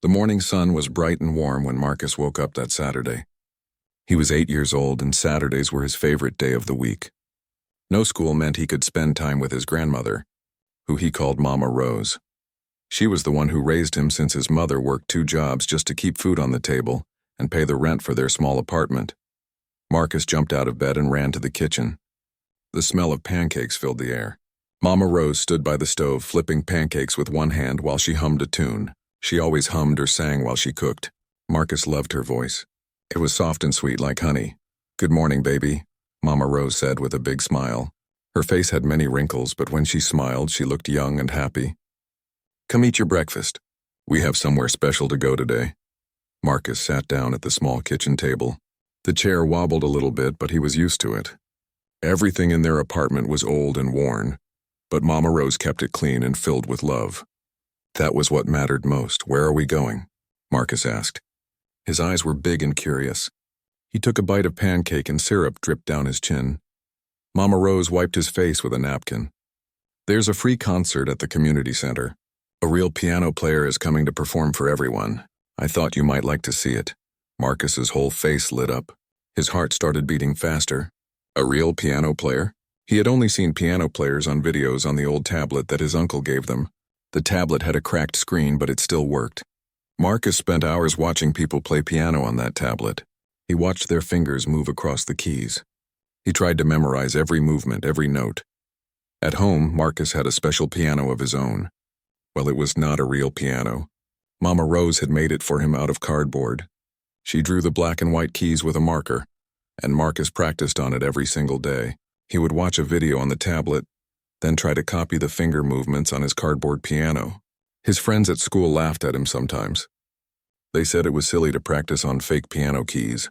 The morning sun was bright and warm when Marcus woke up that Saturday. He was 8 years old, and Saturdays were his favorite day of the week. No school meant he could spend time with his grandmother, who he called Mama Rose. She was the one who raised him since his mother worked 2 jobs just to keep food on the table and pay the rent for their small apartment. Marcus jumped out of bed and ran to the kitchen. The smell of pancakes filled the air. Mama Rose stood by the stove flipping pancakes with one hand while she hummed a tune. She always hummed or sang while she cooked. Marcus loved her voice. It was soft and sweet like honey. "Good morning, baby," Mama Rose said with a big smile. Her face had many wrinkles, but when she smiled, she looked young and happy. "Come eat your breakfast. We have somewhere special to go today." Marcus sat down at the small kitchen table. The chair wobbled a little bit, but he was used to it. Everything in their apartment was old and worn, but Mama Rose kept it clean and filled with love. That was what mattered most. "Where are we going?" Marcus asked. His eyes were big and curious. He took a bite of pancake and syrup dripped down his chin. Mama Rose wiped his face with a napkin. "There's a free concert at the community center. A real piano player is coming to perform for everyone. I thought you might like to see it." Marcus's whole face lit up. His heart started beating faster. A real piano player? He had only seen piano players on videos on the old tablet that his uncle gave them. The tablet had a cracked screen, but it still worked. Marcus spent hours watching people play piano on that tablet. He watched their fingers move across the keys. He tried to memorize every movement, every note. At home, Marcus had a special piano of his own. Well, it was not a real piano. Mama Rose had made it for him out of cardboard. She drew the black and white keys with a marker, and Marcus practiced on it every single day. He would watch a video on the tablet, then try to copy the finger movements on his cardboard piano. His friends at school laughed at him sometimes. They said it was silly to practice on fake piano keys.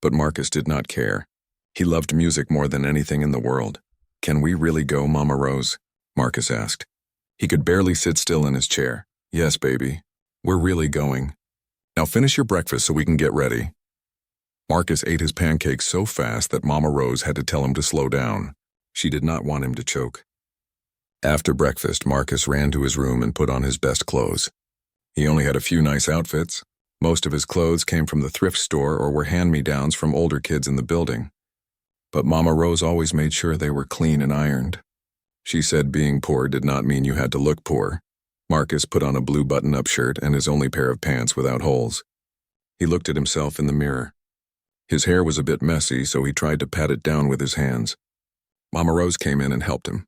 But Marcus did not care. He loved music more than anything in the world. "Can we really go, Mama Rose?" Marcus asked. He could barely sit still in his chair. "Yes, baby. We're really going. Now finish your breakfast so we can get ready." Marcus ate his pancakes so fast that Mama Rose had to tell him to slow down. She did not want him to choke. After breakfast, Marcus ran to his room and put on his best clothes. He only had a few nice outfits. Most of his clothes came from the thrift store or were hand-me-downs from older kids in the building. But Mama Rose always made sure they were clean and ironed. She said being poor did not mean you had to look poor. Marcus put on a blue button-up shirt and his only pair of pants without holes. He looked at himself in the mirror. His hair was a bit messy, so he tried to pat it down with his hands. Mama Rose came in and helped him.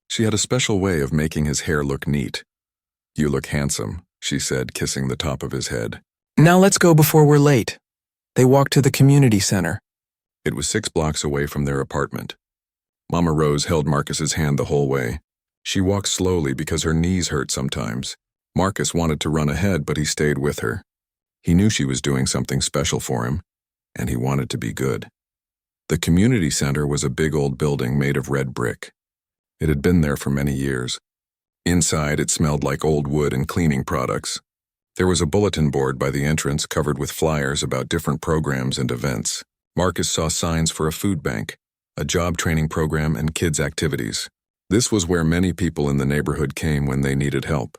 She had a special way of making his hair look neat. "You look handsome," she said, kissing the top of his head. "Now let's go before we're late." They walked to the community center. It was 6 blocks away from their apartment. Mama Rose held Marcus's hand the whole way. She walked slowly because her knees hurt sometimes. Marcus wanted to run ahead, but he stayed with her. He knew she was doing something special for him, and he wanted to be good. The community center was a big old building made of red brick. It had been there for many years. Inside, it smelled like old wood and cleaning products. There was a bulletin board by the entrance covered with flyers about different programs and events. Marcus saw signs for a food bank, a job training program, and kids' activities. This was where many people in the neighborhood came when they needed help.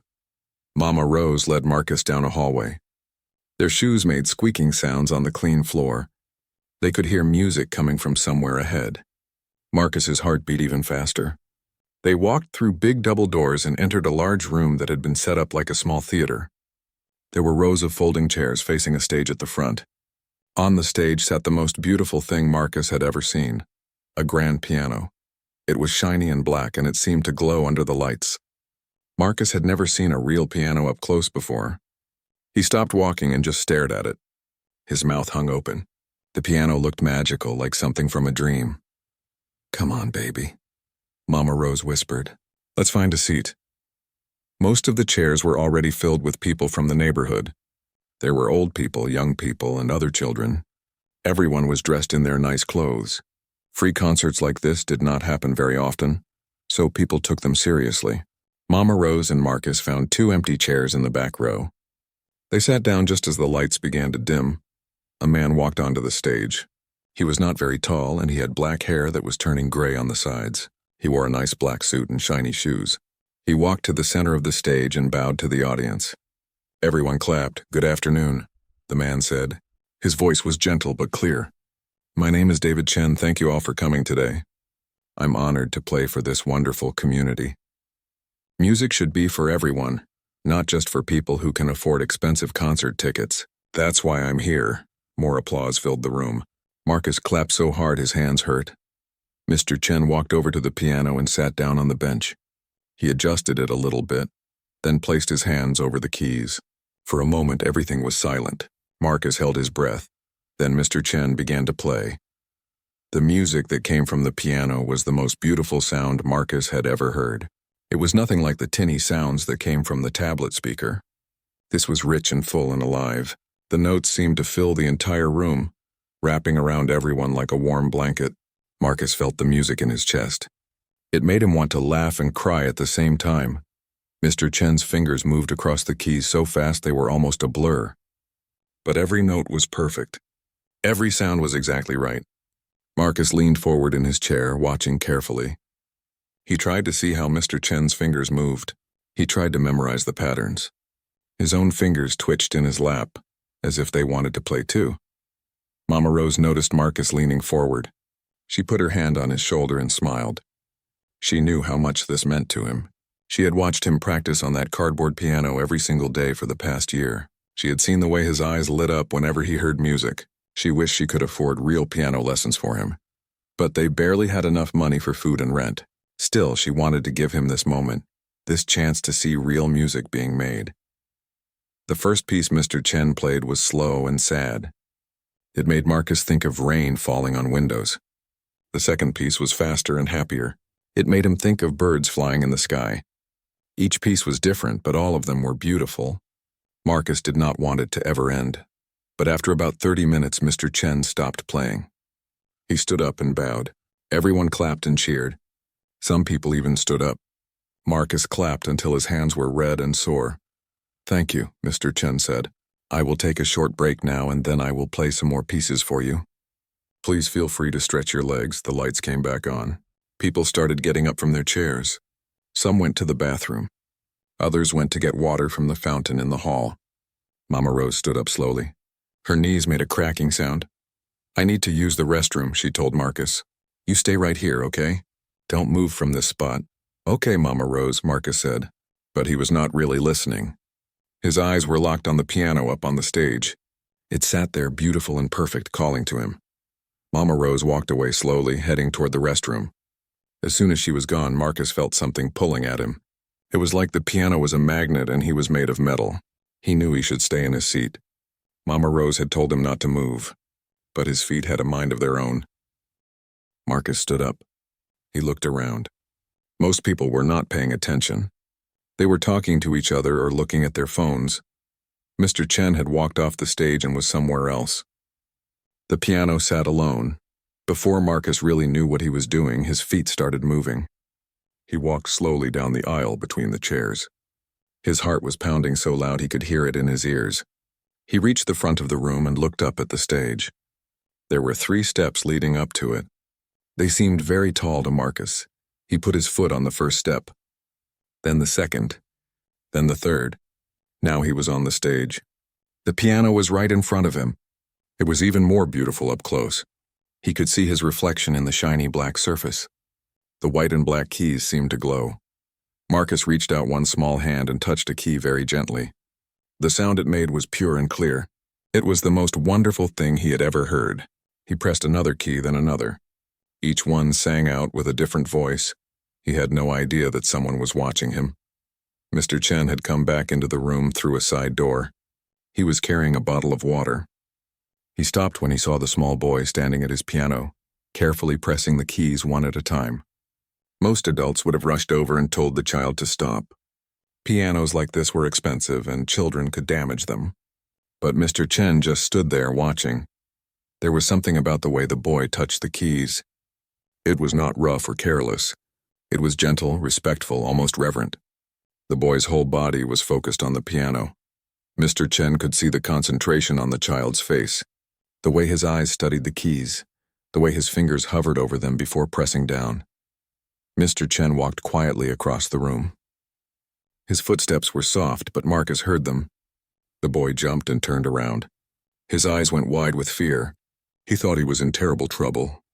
Mama Rose led Marcus down a hallway. Their shoes made squeaking sounds on the clean floor. They could hear music coming from somewhere ahead. Marcus's heart beat even faster. They walked through big double doors and entered a large room that had been set up like a small theater. There were rows of folding chairs facing a stage at the front. On the stage sat the most beautiful thing Marcus had ever seen, a grand piano. It was shiny and black, and it seemed to glow under the lights. Marcus had never seen a real piano up close before. He stopped walking and just stared at it. His mouth hung open. The piano looked magical, like something from a dream. "Come on, baby," Mama Rose whispered. "Let's find a seat." Most of the chairs were already filled with people from the neighborhood. There were old people, young people, and other children. Everyone was dressed in their nice clothes. Free concerts like this did not happen very often, so people took them seriously. Mama Rose and Marcus found 2 empty chairs in the back row. They sat down just as the lights began to dim. A man walked onto the stage. He was not very tall, and he had black hair that was turning gray on the sides. He wore a nice black suit and shiny shoes. He walked to the center of the stage and bowed to the audience. Everyone clapped. "Good afternoon," the man said. His voice was gentle but clear. "My name is David Chen. Thank you all for coming today. I'm honored to play for this wonderful community. Music should be for everyone, not just for people who can afford expensive concert tickets. That's why I'm here." More applause filled the room. Marcus clapped so hard his hands hurt. Mr. Chen walked over to the piano and sat down on the bench. He adjusted it a little bit, then placed his hands over the keys. For a moment, everything was silent. Marcus held his breath. Then Mr. Chen began to play. The music that came from the piano was the most beautiful sound Marcus had ever heard. It was nothing like the tinny sounds that came from the tablet speaker. This was rich and full and alive. The notes seemed to fill the entire room, wrapping around everyone like a warm blanket. Marcus felt the music in his chest. It made him want to laugh and cry at the same time. Mr. Chen's fingers moved across the keys so fast they were almost a blur. But every note was perfect. Every sound was exactly right. Marcus leaned forward in his chair, watching carefully. He tried to see how Mr. Chen's fingers moved. He tried to memorize the patterns. His own fingers twitched in his lap, as if they wanted to play too. Mama Rose noticed Marcus leaning forward. She put her hand on his shoulder and smiled. She knew how much this meant to him. She had watched him practice on that cardboard piano every single day for the past year. She had seen the way his eyes lit up whenever he heard music. She wished she could afford real piano lessons for him. But they barely had enough money for food and rent. Still, she wanted to give him this moment, this chance to see real music being made. The first piece Mr. Chen played was slow and sad. It made Marcus think of rain falling on windows. The second piece was faster and happier. It made him think of birds flying in the sky. Each piece was different, but all of them were beautiful. Marcus did not want it to ever end. But after about 30 minutes, Mr. Chen stopped playing. He stood up and bowed. Everyone clapped and cheered. Some people even stood up. Marcus clapped until his hands were red and sore. "Thank you," Mr. Chen said. "I will take a short break now and then I will play some more pieces for you. Please feel free to stretch your legs." The lights came back on. People started getting up from their chairs. Some went to the bathroom. Others went to get water from the fountain in the hall. Mama Rose stood up slowly. Her knees made a cracking sound. "I need to use the restroom," she told Marcus. "You stay right here, okay? Don't move from this spot." "Okay, Mama Rose," Marcus said. But he was not really listening. His eyes were locked on the piano up on the stage. It sat there beautiful and perfect, calling to him. Mama Rose walked away slowly, heading toward the restroom. As soon as she was gone, Marcus felt something pulling at him. It was like the piano was a magnet and he was made of metal. He knew he should stay in his seat. Mama Rose had told him not to move, but his feet had a mind of their own. Marcus stood up. He looked around. Most people were not paying attention. They were talking to each other or looking at their phones. Mr. Chen had walked off the stage and was somewhere else. The piano sat alone. Before Marcus really knew what he was doing, his feet started moving. He walked slowly down the aisle between the chairs. His heart was pounding so loud he could hear it in his ears. He reached the front of the room and looked up at the stage. There were 3 steps leading up to it. They seemed very tall to Marcus. He put his foot on the first step. Then the second. Then the third. Now he was on the stage. The piano was right in front of him. It was even more beautiful up close. He could see his reflection in the shiny black surface. The white and black keys seemed to glow. Marcus reached out one small hand and touched a key very gently. The sound it made was pure and clear. It was the most wonderful thing he had ever heard. He pressed another key, then another. Each one sang out with a different voice. He had no idea that someone was watching him. Mr. Chen had come back into the room through a side door. He was carrying a bottle of water. He stopped when he saw the small boy standing at his piano, carefully pressing the keys one at a time. Most adults would have rushed over and told the child to stop. Pianos like this were expensive and children could damage them. But Mr. Chen just stood there watching. There was something about the way the boy touched the keys. It was not rough or careless. It was gentle, respectful, almost reverent. The boy's whole body was focused on the piano. Mr. Chen could see the concentration on the child's face, the way his eyes studied the keys, the way his fingers hovered over them before pressing down. Mr. Chen walked quietly across the room. His footsteps were soft, but Marcus heard them. The boy jumped and turned around. His eyes went wide with fear. He thought he was in terrible trouble.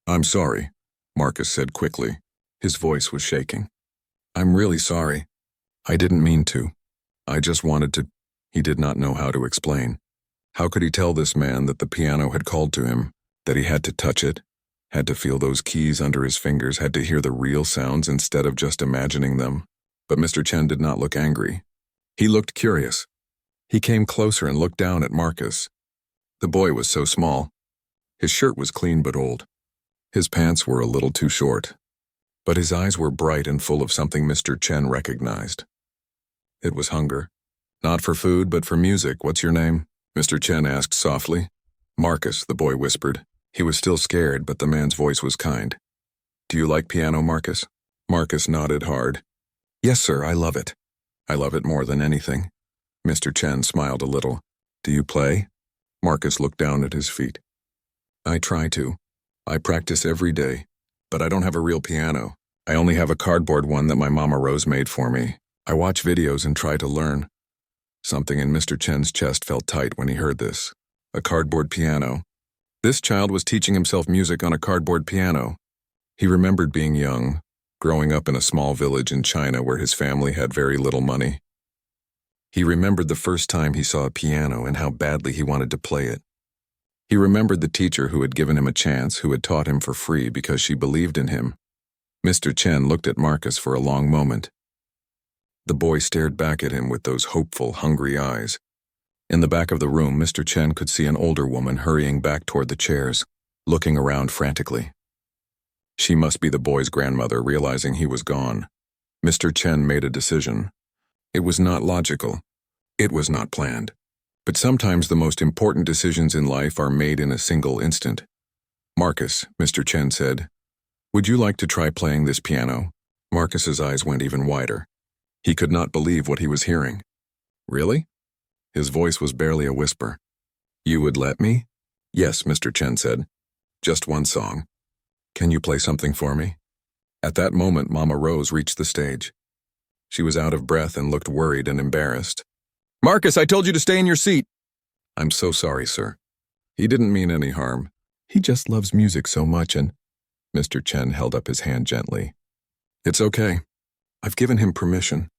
"I'm sorry," Marcus said quickly. His voice was shaking. "I'm really sorry. I didn't mean to. I just wanted to." He did not know how to explain. How could he tell this man that the piano had called to him, that he had to touch it, had to feel those keys under his fingers, had to hear the real sounds instead of just imagining them? But Mr. Chen did not look angry. He looked curious. He came closer and looked down at Marcus. The boy was so small. His shirt was clean but old. His pants were a little too short. But his eyes were bright and full of something Mr. Chen recognized. It was hunger. "Not for food, but for music. What's your name?" Mr. Chen asked softly. "Marcus," the boy whispered. He was still scared, but the man's voice was kind. "Do you like piano, Marcus?" Marcus nodded hard. "Yes, sir, I love it. I love it more than anything." Mr. Chen smiled a little. "Do you play?" Marcus looked down at his feet. "I try to. I practice every day, but I don't have a real piano. I only have a cardboard one that my Mama Rose made for me. I watch videos and try to learn." Something in Mr. Chen's chest felt tight when he heard this. A cardboard piano. This child was teaching himself music on a cardboard piano. He remembered being young, growing up in a small village in China where his family had very little money. He remembered the first time he saw a piano and how badly he wanted to play it. He remembered the teacher who had given him a chance, who had taught him for free because she believed in him. Mr. Chen looked at Marcus for a long moment. The boy stared back at him with those hopeful, hungry eyes. In the back of the room, Mr. Chen could see an older woman hurrying back toward the chairs, looking around frantically. She must be the boy's grandmother, realizing he was gone. Mr. Chen made a decision. It was not logical. It was not planned. But sometimes the most important decisions in life are made in a single instant. "Marcus," Mr. Chen said, "would you like to try playing this piano?" Marcus's eyes went even wider. He could not believe what he was hearing. "Really?" His voice was barely a whisper. "You would let me?" "Yes," Mr. Chen said. "Just one song. Can you play something for me?" At that moment, Mama Rose reached the stage. She was out of breath and looked worried and embarrassed. "Marcus, I told you to stay in your seat." "I'm so sorry, sir. He didn't mean any harm. He just loves music so much and—" Mr. Chen held up his hand gently. "It's okay. I've given him permission.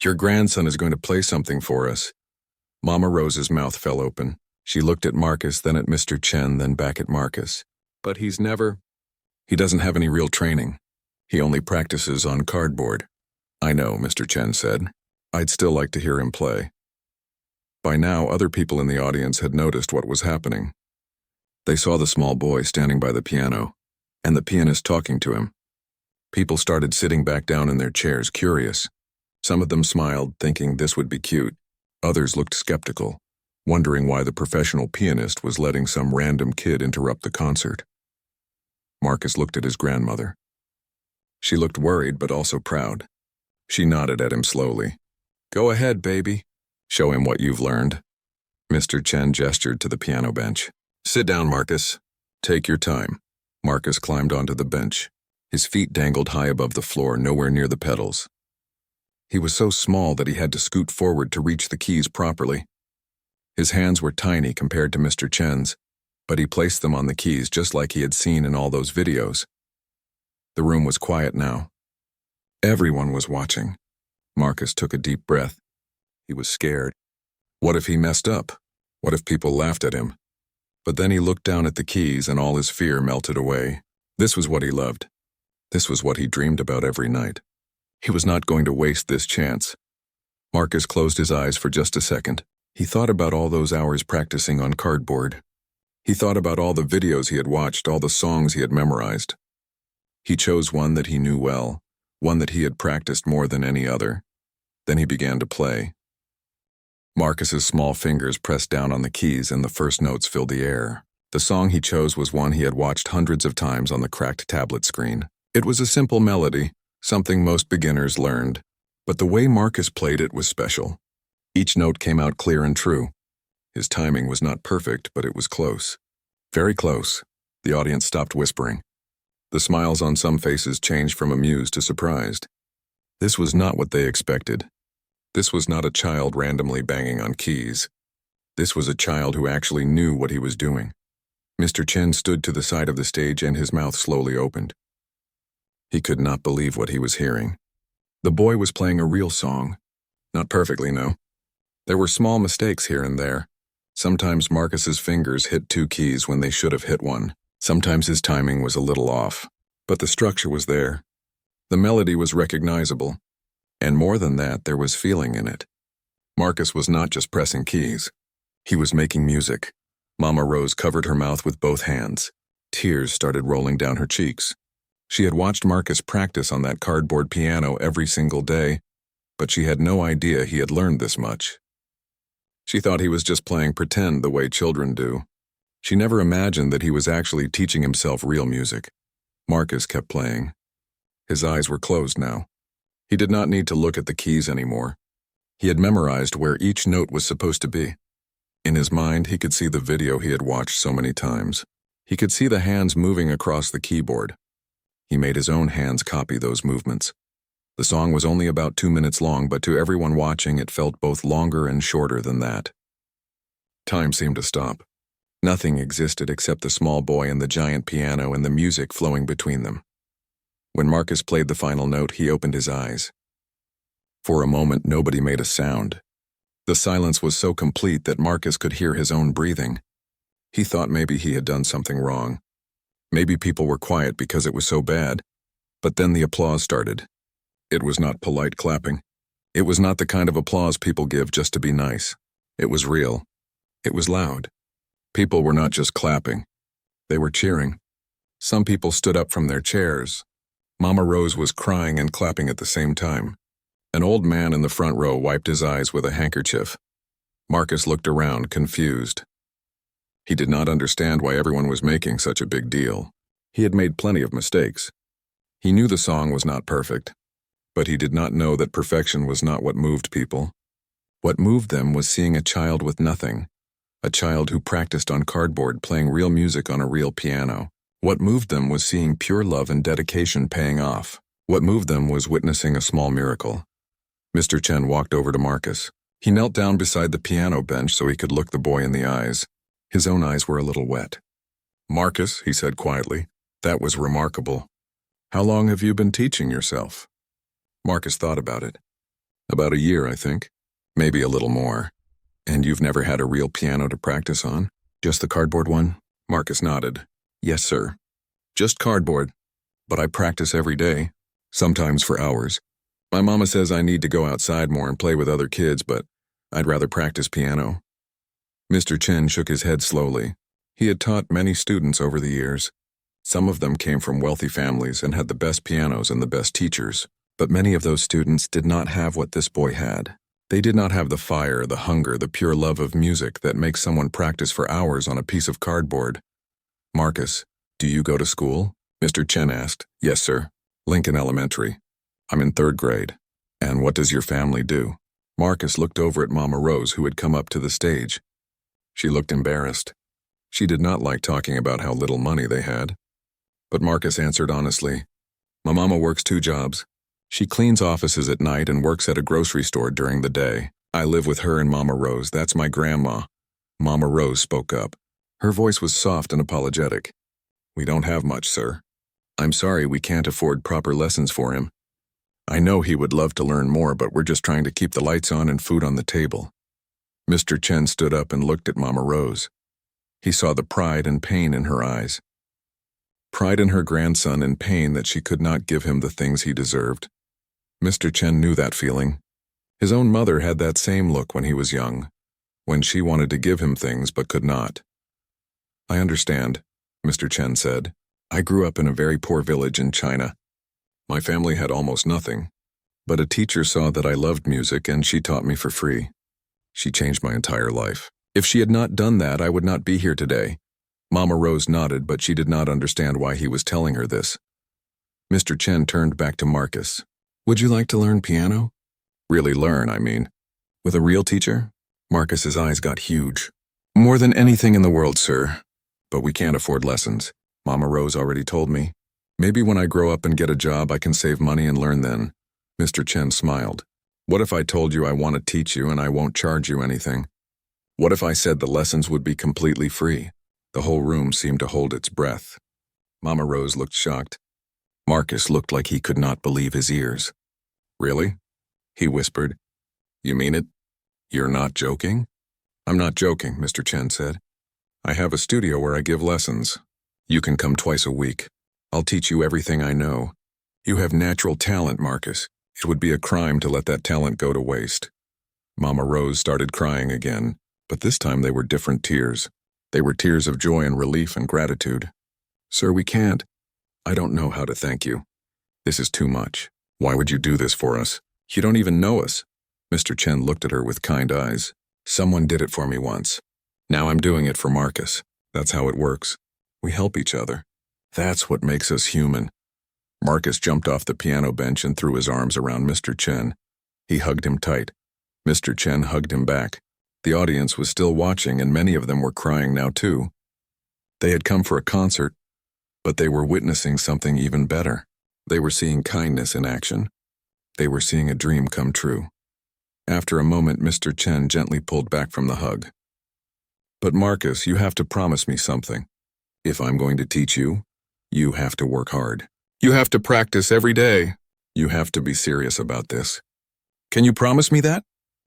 Your grandson is going to play something for us." Mama Rose's mouth fell open. She looked at Marcus, then at Mr. Chen, then back at Marcus. "But he doesn't have any real training. He only practices on cardboard." "I know," Mr. Chen said. "I'd still like to hear him play." By now, other people in the audience had noticed what was happening. They saw the small boy standing by the piano, and the pianist talking to him. People started sitting back down in their chairs, curious. Some of them smiled, thinking this would be cute. Others looked skeptical, wondering why the professional pianist was letting some random kid interrupt the concert. Marcus looked at his grandmother. She looked worried but also proud. She nodded at him slowly. "Go ahead, baby. Show him what you've learned." Mr. Chen gestured to the piano bench. "Sit down, Marcus. Take your time." Marcus climbed onto the bench. His feet dangled high above the floor, nowhere near the pedals. He was so small that he had to scoot forward to reach the keys properly. His hands were tiny compared to Mr. Chen's, but he placed them on the keys just like he had seen in all those videos. The room was quiet now. Everyone was watching. Marcus took a deep breath. He was scared. What if he messed up? What if people laughed at him? But then he looked down at the keys and all his fear melted away. This was what he loved. This was what he dreamed about every night. He was not going to waste this chance. Marcus closed his eyes for just a second. He thought about all those hours practicing on cardboard. He thought about all the videos he had watched, all the songs he had memorized. He chose one that he knew well, one that he had practiced more than any other. Then he began to play. Marcus's small fingers pressed down on the keys and the first notes filled the air. The song he chose was one he had watched hundreds of times on the cracked tablet screen. It was a simple melody, something most beginners learned, but the way Marcus played it was special. Each note came out clear and true. His timing was not perfect, but it was close. Very close. The audience stopped whispering. The smiles on some faces changed from amused to surprised. This was not what they expected. This was not a child randomly banging on keys. This was a child who actually knew what he was doing. Mr. Chen stood to the side of the stage and his mouth slowly opened. He could not believe what he was hearing. The boy was playing a real song. Not perfectly, no. There were small mistakes here and there. Sometimes Marcus's fingers hit two keys when they should have hit one. Sometimes his timing was a little off. But the structure was there. The melody was recognizable. And more than that, there was feeling in it. Marcus was not just pressing keys. He was making music. Mama Rose covered her mouth with both hands. Tears started rolling down her cheeks. She had watched Marcus practice on that cardboard piano every single day, but she had no idea he had learned this much. She thought he was just playing pretend the way children do. She never imagined that he was actually teaching himself real music. Marcus kept playing. His eyes were closed now. He did not need to look at the keys anymore. He had memorized where each note was supposed to be. In his mind, he could see the video he had watched so many times. He could see the hands moving across the keyboard. He made his own hands copy those movements. The song was only about 2 minutes long, but to everyone watching, it felt both longer and shorter than that. Time seemed to stop. Nothing existed except the small boy and the giant piano and the music flowing between them. When Marcus played the final note, he opened his eyes. For a moment, nobody made a sound. The silence was so complete that Marcus could hear his own breathing. He thought maybe he had done something wrong. Maybe people were quiet because it was so bad. But then the applause started. It was not polite clapping. It was not the kind of applause people give just to be nice. It was real. It was loud. People were not just clapping. They were cheering. Some people stood up from their chairs. Mama Rose was crying and clapping at the same time. An old man in the front row wiped his eyes with a handkerchief. Marcus looked around, confused. He did not understand why everyone was making such a big deal. He had made plenty of mistakes. He knew the song was not perfect, but he did not know that perfection was not what moved people. What moved them was seeing a child with nothing, a child who practiced on cardboard playing real music on a real piano. What moved them was seeing pure love and dedication paying off. What moved them was witnessing a small miracle. Mr. Chen walked over to Marcus. He knelt down beside the piano bench so he could look the boy in the eyes. His own eyes were a little wet. "Marcus," he said quietly, "that was remarkable. How long have you been teaching yourself?" Marcus thought about it. "About a year, I think. Maybe a little more. And you've never had a real piano to practice on? Just the cardboard one?" Marcus nodded. "Yes, sir. Just cardboard. But I practice every day, sometimes for hours. My mama says I need to go outside more and play with other kids, but I'd rather practice piano." Mr. Chen shook his head slowly. He had taught many students over the years. Some of them came from wealthy families and had the best pianos and the best teachers, but many of those students did not have what this boy had. They did not have the fire, the hunger, the pure love of music that makes someone practice for hours on a piece of cardboard. "Marcus, do you go to school?" Mr. Chen asked. "Yes, sir. Lincoln Elementary. I'm in 3rd grade. And what does your family do?" Marcus looked over at Mama Rose, who had come up to the stage. She looked embarrassed. She did not like talking about how little money they had. But Marcus answered honestly, "My mama works 2 jobs. She cleans offices at night and works at a grocery store during the day. I live with her and Mama Rose. That's my grandma." Mama Rose spoke up. Her voice was soft and apologetic. "We don't have much, sir. I'm sorry we can't afford proper lessons for him. I know he would love to learn more, but we're just trying to keep the lights on and food on the table." Mr. Chen stood up and looked at Mama Rose. He saw the pride and pain in her eyes. Pride in her grandson and pain that she could not give him the things he deserved. Mr. Chen knew that feeling. His own mother had that same look when he was young, when she wanted to give him things but could not. "I understand," Mr. Chen said. "I grew up in a very poor village in China. My family had almost nothing, but a teacher saw that I loved music and she taught me for free. She changed my entire life. If she had not done that, I would not be here today." Mama Rose nodded, but she did not understand why he was telling her this. Mr. Chen turned back to Marcus. "Would you like to learn piano?" "Really learn, I mean. With a real teacher?" Marcus's eyes got huge. "More than anything in the world, sir. But we can't afford lessons. Mama Rose already told me. Maybe when I grow up and get a job, I can save money and learn then." Mr. Chen smiled. "What if I told you I want to teach you and I won't charge you anything?" What if I said the lessons would be completely free? The whole room seemed to hold its breath. Mama Rose looked shocked. Marcus looked like he could not believe his ears. Really? He whispered. You mean it? You're not joking? I'm not joking, Mr. Chen said. I have a studio where I give lessons. You can come twice a week. I'll teach you everything I know. You have natural talent, Marcus. It would be a crime to let that talent go to waste. Mama Rose started crying again, but this time they were different tears. They were tears of joy and relief and gratitude. Sir, we can't. I don't know how to thank you. This is too much. Why would you do this for us? You don't even know us. Mr. Chen looked at her with kind eyes. Someone did it for me once. Now I'm doing it for Marcus. That's how it works. We help each other. That's what makes us human. Marcus jumped off the piano bench and threw his arms around Mr. Chen. He hugged him tight. Mr. Chen hugged him back. The audience was still watching, and many of them were crying now too. They had come for a concert, but they were witnessing something even better. They were seeing kindness in action. They were seeing a dream come true. After a moment, Mr. Chen gently pulled back from the hug. But Marcus, you have to promise me something. If I'm going to teach you, you have to work hard. You have to practice every day. You have to be serious about this. Can you promise me that?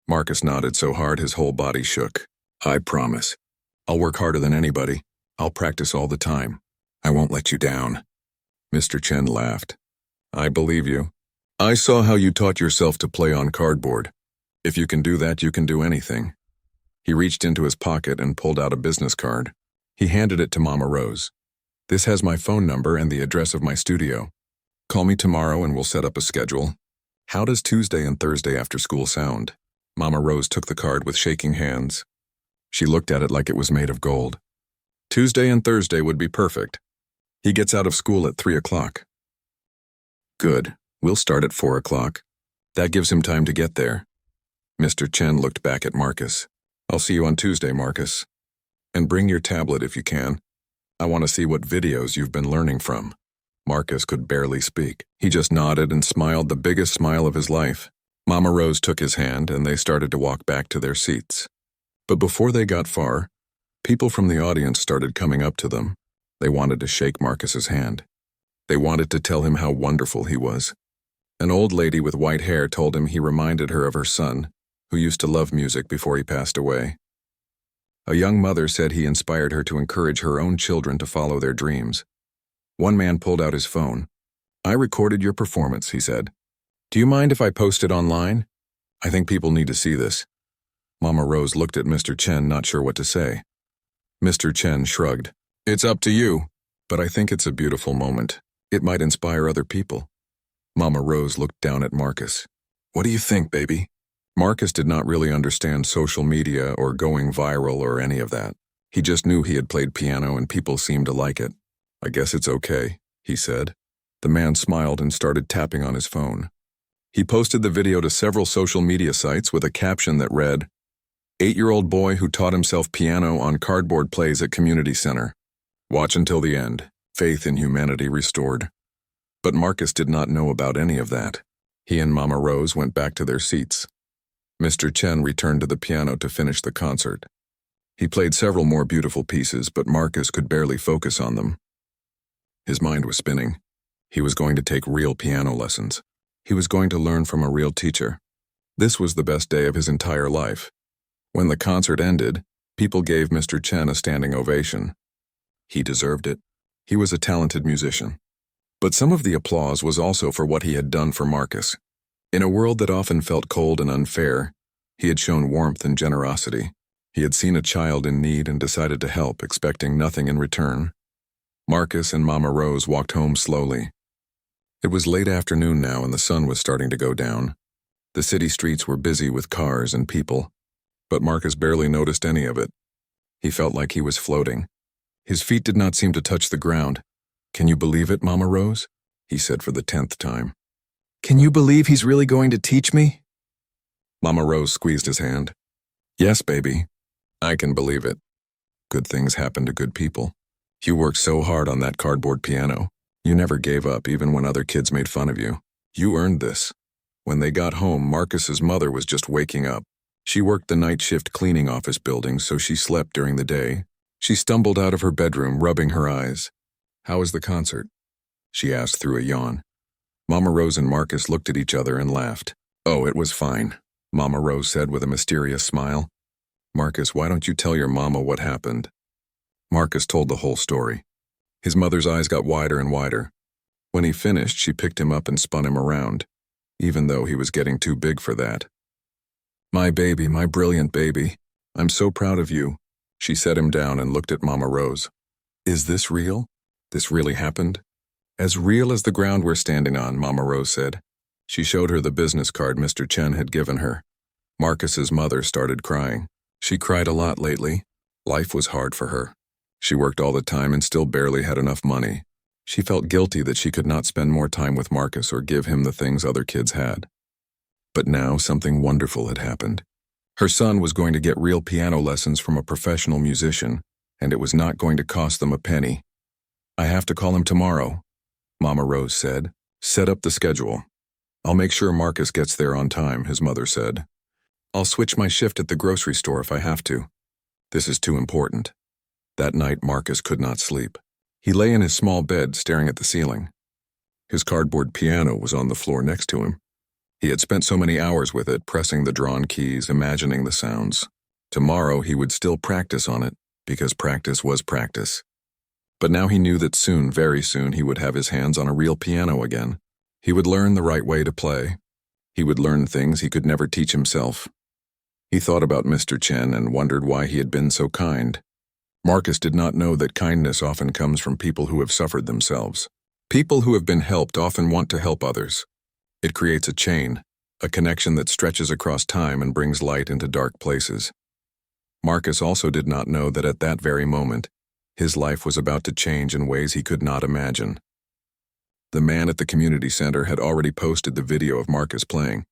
Marcus nodded so hard his whole body shook. I promise. I'll work harder than anybody. I'll practice all the time. I won't let you down. Mr. Chen laughed. I believe you. I saw how you taught yourself to play on cardboard. If you can do that, you can do anything. He reached into his pocket and pulled out a business card. He handed it to Mama Rose. This has my phone number and the address of my studio. Call me tomorrow and we'll set up a schedule. How does Tuesday and Thursday after school sound? Mama Rose took the card with shaking hands. She looked at it like it was made of gold. Tuesday and Thursday would be perfect. He gets out of school at 3 o'clock. Good. We'll start at 4 o'clock. That gives him time to get there. Mr. Chen looked back at Marcus. I'll see you on Tuesday, Marcus. And bring your tablet if you can. I want to see what videos you've been learning from. Marcus could barely speak. He just nodded and smiled the biggest smile of his life. Mama Rose took his hand and they started to walk back to their seats. But before they got far, people from the audience started coming up to them. They wanted to shake Marcus's hand. They wanted to tell him how wonderful he was. An old lady with white hair told him he reminded her of her son, who used to love music before he passed away. A young mother said he inspired her to encourage her own children to follow their dreams. One man pulled out his phone. I recorded your performance, he said. Do you mind if I post it online? I think people need to see this. Mama Rose looked at Mr. Chen, not sure what to say. Mr. Chen shrugged. It's up to you, but I think it's a beautiful moment. It might inspire other people. Mama Rose looked down at Marcus. What do you think, baby? Marcus did not really understand social media or going viral or any of that. He just knew he had played piano and people seemed to like it. I guess it's okay, he said. The man smiled and started tapping on his phone. He posted the video to several social media sites with a caption that read, 8-year-old boy who taught himself piano on cardboard plays at community center. Watch until the end. Faith in humanity restored. But Marcus did not know about any of that. He and Mama Rose went back to their seats. Mr. Chen returned to the piano to finish the concert. He played several more beautiful pieces, but Marcus could barely focus on them. His mind was spinning. He was going to take real piano lessons. He was going to learn from a real teacher. This was the best day of his entire life. When the concert ended, people gave Mr. Chen a standing ovation. He deserved it. He was a talented musician. But some of the applause was also for what he had done for Marcus. In a world that often felt cold and unfair, he had shown warmth and generosity. He had seen a child in need and decided to help, expecting nothing in return. Marcus and Mama Rose walked home slowly. It was late afternoon now and the sun was starting to go down. The city streets were busy with cars and people, but Marcus barely noticed any of it. He felt like he was floating. His feet did not seem to touch the ground. Can you believe it, Mama Rose? He said for the 10th time. Can you believe he's really going to teach me? Mama Rose squeezed his hand. Yes, baby. I can believe it. Good things happen to good people. You worked so hard on that cardboard piano. You never gave up even when other kids made fun of you. You earned this. When they got home, Marcus's mother was just waking up. She worked the night shift cleaning office buildings, so she slept during the day. She stumbled out of her bedroom, rubbing her eyes. "How was the concert?" she asked through a yawn. Mama Rose and Marcus looked at each other and laughed. "Oh, it was fine," Mama Rose said with a mysterious smile. "Marcus, why don't you tell your mama what happened?" Marcus told the whole story. His mother's eyes got wider and wider. When he finished, she picked him up and spun him around, even though he was getting too big for that. "My baby, my brilliant baby. I'm so proud of you." She set him down and looked at Mama Rose. "Is this real? This really happened?" "As real as the ground we're standing on," Mama Rose said. She showed her the business card Mr. Chen had given her. Marcus's mother started crying. She cried a lot lately. Life was hard for her. She worked all the time and still barely had enough money. She felt guilty that she could not spend more time with Marcus or give him the things other kids had. But now something wonderful had happened. Her son was going to get real piano lessons from a professional musician, and it was not going to cost them a penny. "I have to call him tomorrow," Mama Rose said. "Set up the schedule." "I'll make sure Marcus gets there on time," his mother said. "I'll switch my shift at the grocery store if I have to. This is too important." That night, Marcus could not sleep. He lay in his small bed staring at the ceiling. His cardboard piano was on the floor next to him. He had spent so many hours with it, pressing the drawn keys, imagining the sounds. Tomorrow he would still practice on it, because practice was practice. But now he knew that soon, very soon, he would have his hands on a real piano again. He would learn the right way to play. He would learn things he could never teach himself. He thought about Mr. Chen and wondered why he had been so kind. Marcus did not know that kindness often comes from people who have suffered themselves. People who have been helped often want to help others. It creates a chain, a connection that stretches across time and brings light into dark places. Marcus also did not know that at that very moment, his life was about to change in ways he could not imagine. The man at the community center had already posted the video of Marcus playing.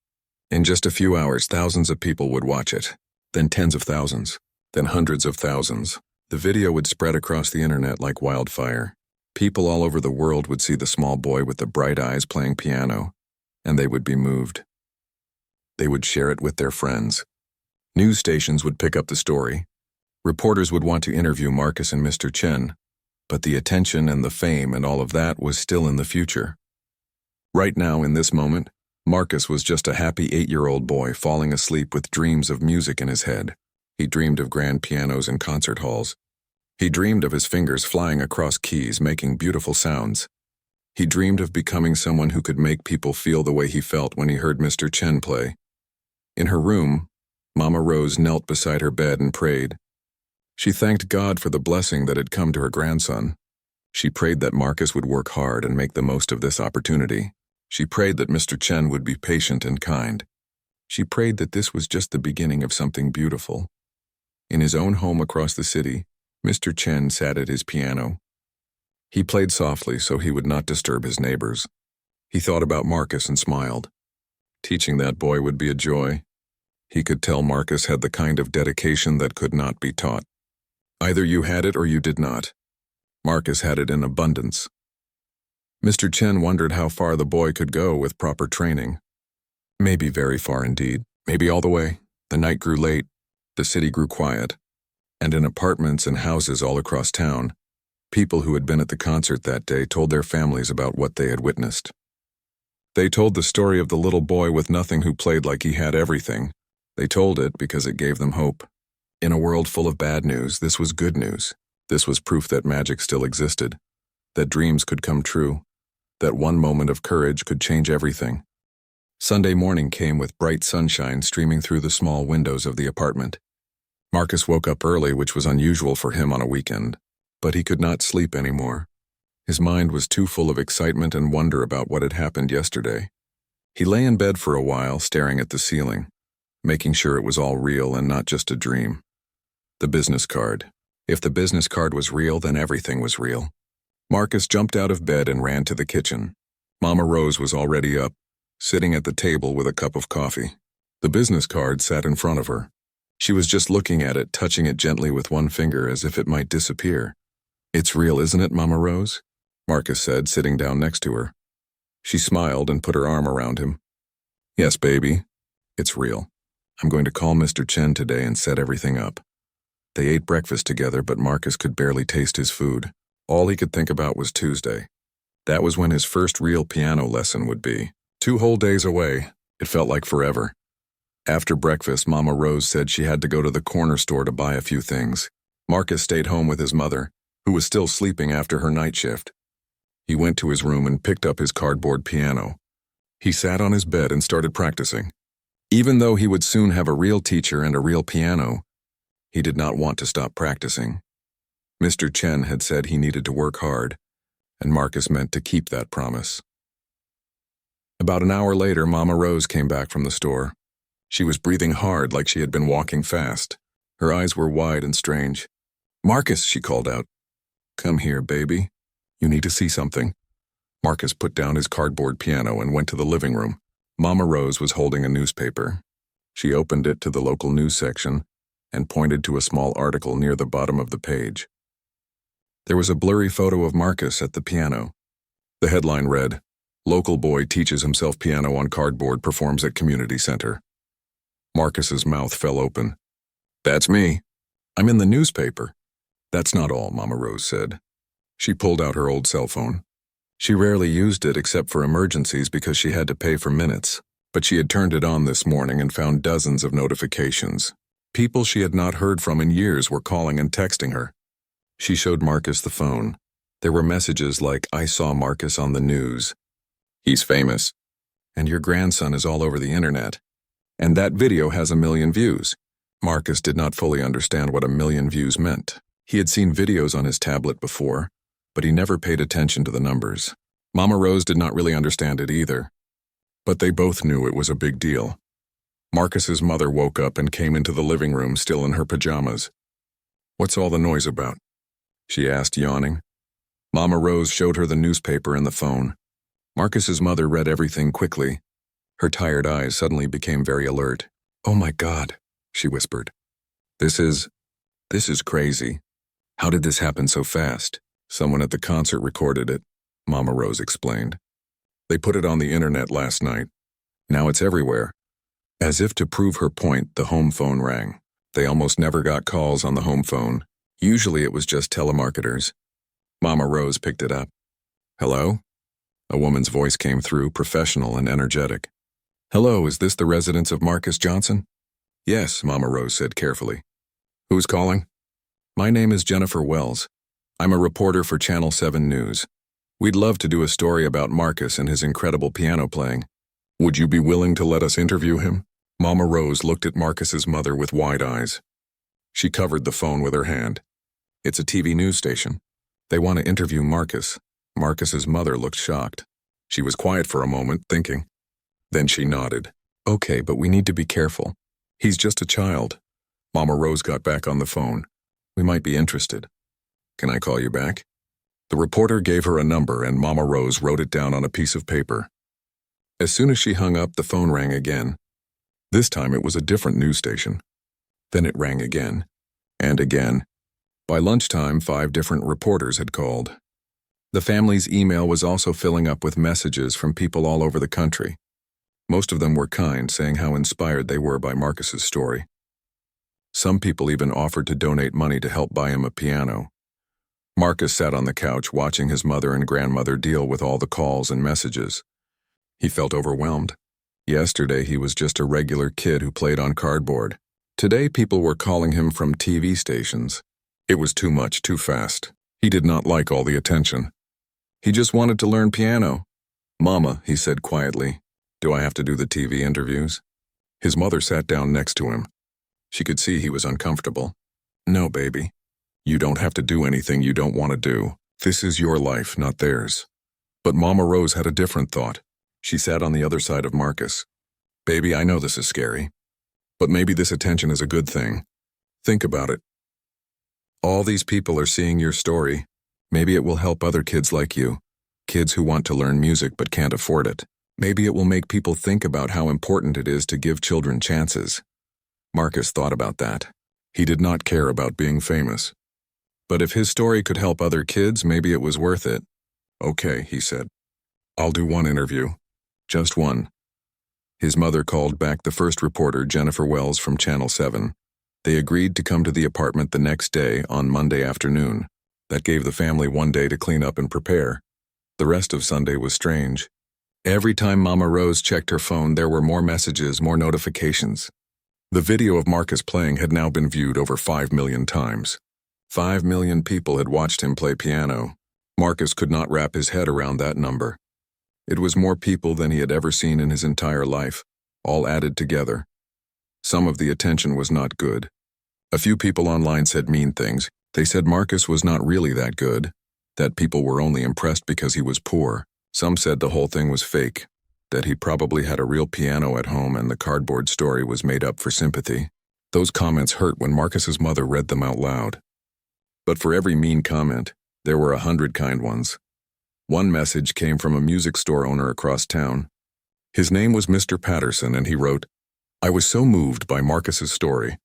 In just a few hours, thousands of people would watch it, then tens of thousands, then hundreds of thousands. The video would spread across the internet like wildfire. People all over the world would see the small boy with the bright eyes playing piano, and they would be moved. They would share it with their friends. News stations would pick up the story. Reporters would want to interview Marcus and Mr. Chen, but the attention and the fame and all of that was still in the future. Right now, in this moment, Marcus was just a happy 8-year-old boy falling asleep with dreams of music in his head. He dreamed of grand pianos and concert halls. He dreamed of his fingers flying across keys, making beautiful sounds. He dreamed of becoming someone who could make people feel the way he felt when he heard Mr. Chen play. In her room, Mama Rose knelt beside her bed and prayed. She thanked God for the blessing that had come to her grandson. She prayed that Marcus would work hard and make the most of this opportunity. She prayed that Mr. Chen would be patient and kind. She prayed that this was just the beginning of something beautiful. In his own home across the city, Mr. Chen sat at his piano. He played softly so he would not disturb his neighbors. He thought about Marcus and smiled. Teaching that boy would be a joy. He could tell Marcus had the kind of dedication that could not be taught. Either you had it or you did not. Marcus had it in abundance. Mr. Chen wondered how far the boy could go with proper training. Maybe very far indeed. Maybe all the way. The night grew late. The city grew quiet. And in apartments and houses all across town, people who had been at the concert that day told their families about what they had witnessed. They told the story of the little boy with nothing who played like he had everything. They told it because it gave them hope. In a world full of bad news, this was good news. This was proof that magic still existed, that dreams could come true, that one moment of courage could change everything. Sunday morning came with bright sunshine streaming through the small windows of the apartment. Marcus woke up early, which was unusual for him on a weekend, but he could not sleep anymore. His mind was too full of excitement and wonder about what had happened yesterday. He lay in bed for a while, staring at the ceiling, making sure it was all real and not just a dream. The business card. If the business card was real, then everything was real. Marcus jumped out of bed and ran to the kitchen. Mama Rose was already up, sitting at the table with a cup of coffee. The business card sat in front of her. She was just looking at it, touching it gently with one finger as if it might disappear. "It's real, isn't it, Mama Rose?" Marcus said, sitting down next to her. She smiled and put her arm around him. "Yes, baby, it's real. I'm going to call Mr. Chen today and set everything up. They ate breakfast together, but Marcus could barely taste his food. All he could think about was Tuesday. That was when his first real piano lesson would be. 2 whole days away. It felt like forever. After breakfast, Mama Rose said she had to go to the corner store to buy a few things. Marcus stayed home with his mother, who was still sleeping after her night shift. He went to his room and picked up his cardboard piano. He sat on his bed and started practicing. Even though he would soon have a real teacher and a real piano, he did not want to stop practicing. Mr. Chen had said he needed to work hard, and Marcus meant to keep that promise. About an hour later, Mama Rose came back from the store. She was breathing hard like she had been walking fast. Her eyes were wide and strange. "Marcus," she called out. "Come here, baby. You need to see something." Marcus put down his cardboard piano and went to the living room. Mama Rose was holding a newspaper. She opened it to the local news section and pointed to a small article near the bottom of the page. There was a blurry photo of Marcus at the piano. The headline read, "Local boy teaches himself piano on cardboard, performs at community center." Marcus's mouth fell open. "That's me. I'm in the newspaper." "That's not all," Mama Rose said. She pulled out her old cell phone. She rarely used it except for emergencies because she had to pay for minutes, but she had turned it on this morning and found dozens of notifications. People she had not heard from in years were calling and texting her. She showed Marcus the phone. There were messages like, "I saw Marcus on the news. He's famous. And your grandson is all over the internet. And that video has 1 million views." Marcus did not fully understand what 1 million views meant. He had seen videos on his tablet before, but he never paid attention to the numbers. Mama Rose did not really understand it either. But they both knew it was a big deal. Marcus's mother woke up and came into the living room still in her pajamas. "What's all the noise about?" she asked, yawning. Mama Rose showed her the newspaper and the phone. Marcus's mother read everything quickly. Her tired eyes suddenly became very alert. "Oh my God," she whispered. This is crazy. How did this happen so fast?" "Someone at the concert recorded it," Mama Rose explained. "They put it on the internet last night. Now it's everywhere." As if to prove her point, the home phone rang. They almost never got calls on the home phone. Usually it was just telemarketers. Mama Rose picked it up. "Hello?" A woman's voice came through, professional and energetic. "Hello, is this the residence of Marcus Johnson?" "Yes," Mama Rose said carefully. "Who's calling?" "My name is Jennifer Wells. I'm a reporter for Channel 7 News. We'd love to do a story about Marcus and his incredible piano playing. Would you be willing to let us interview him?" Mama Rose looked at Marcus's mother with wide eyes. She covered the phone with her hand. "It's a TV news station. They want to interview Marcus." Marcus's mother looked shocked. She was quiet for a moment, thinking. Then she nodded. "Okay, but we need to be careful. He's just a child." Mama Rose got back on the phone. "We might be interested. Can I call you back?" The reporter gave her a number and Mama Rose wrote it down on a piece of paper. As soon as she hung up, the phone rang again. This time it was a different news station. Then it rang again. And again. By lunchtime, 5 different reporters had called. The family's email was also filling up with messages from people all over the country. Most of them were kind, saying how inspired they were by Marcus's story. Some people even offered to donate money to help buy him a piano. Marcus sat on the couch watching his mother and grandmother deal with all the calls and messages. He felt overwhelmed. Yesterday he was just a regular kid who played on cardboard. Today people were calling him from TV stations. It was too much, too fast. He did not like all the attention. He just wanted to learn piano. "Mama," he said quietly, "do I have to do the TV interviews?" His mother sat down next to him. She could see he was uncomfortable. "No, baby. You don't have to do anything you don't want to do. This is your life, not theirs." But Mama Rose had a different thought. She sat on the other side of Marcus. "Baby, I know this is scary. But maybe this attention is a good thing. Think about it. All these people are seeing your story. Maybe it will help other kids like you. Kids who want to learn music but can't afford it. Maybe it will make people think about how important it is to give children chances." Marcus thought about that. He did not care about being famous. But if his story could help other kids, maybe it was worth it. "Okay," he said. "I'll do one interview. Just one." His mother called back the first reporter, Jennifer Wells from Channel 7. They agreed to come to the apartment the next day on Monday afternoon. That gave the family one day to clean up and prepare. The rest of Sunday was strange. Every time Mama Rose checked her phone, there were more messages, more notifications. The video of Marcus playing had now been viewed over 5 million times. 5 million people had watched him play piano. Marcus could not wrap his head around that number. It was more people than he had ever seen in his entire life, all added together. Some of the attention was not good. A few people online said mean things. They said Marcus was not really that good, that people were only impressed because he was poor. Some said the whole thing was fake, that he probably had a real piano at home and the cardboard story was made up for sympathy. Those comments hurt when Marcus's mother read them out loud. But for every mean comment, there were 100 kind ones. One message came from a music store owner across town. His name was Mr. Patterson, and he wrote, "I was so moved by Marcus's story.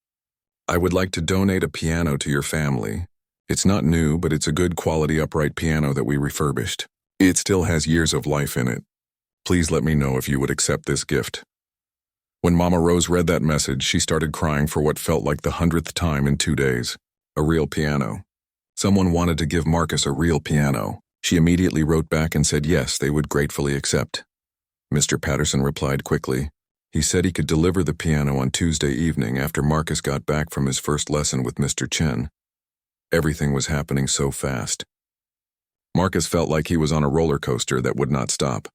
I would like to donate a piano to your family. It's not new, but it's a good quality upright piano that we refurbished. It still has years of life in it. Please let me know if you would accept this gift." When Mama Rose read that message, she started crying for what felt like the 100th time in 2 days. A real piano. Someone wanted to give Marcus a real piano. She immediately wrote back and said yes, they would gratefully accept. Mr. Patterson replied quickly. He said he could deliver the piano on Tuesday evening after Marcus got back from his first lesson with Mr. Chen. Everything was happening so fast. Marcus felt like he was on a roller coaster that would not stop.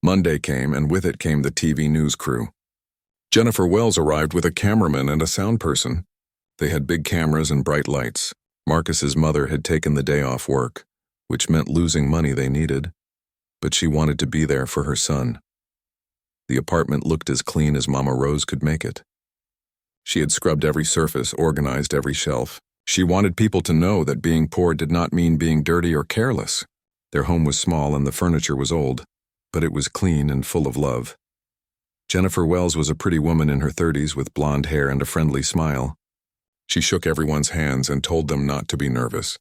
Monday came, and with it came the TV news crew. Jennifer Wells arrived with a cameraman and a sound person. They had big cameras and bright lights. Marcus's mother had taken the day off work, which meant losing money they needed, but she wanted to be there for her son. The apartment looked as clean as Mama Rose could make it. She had scrubbed every surface, organized every shelf. She wanted people to know that being poor did not mean being dirty or careless. Their home was small and the furniture was old, but it was clean and full of love. Jennifer Wells was a pretty woman in her 30s with blonde hair and a friendly smile. She shook everyone's hands and told them not to be nervous.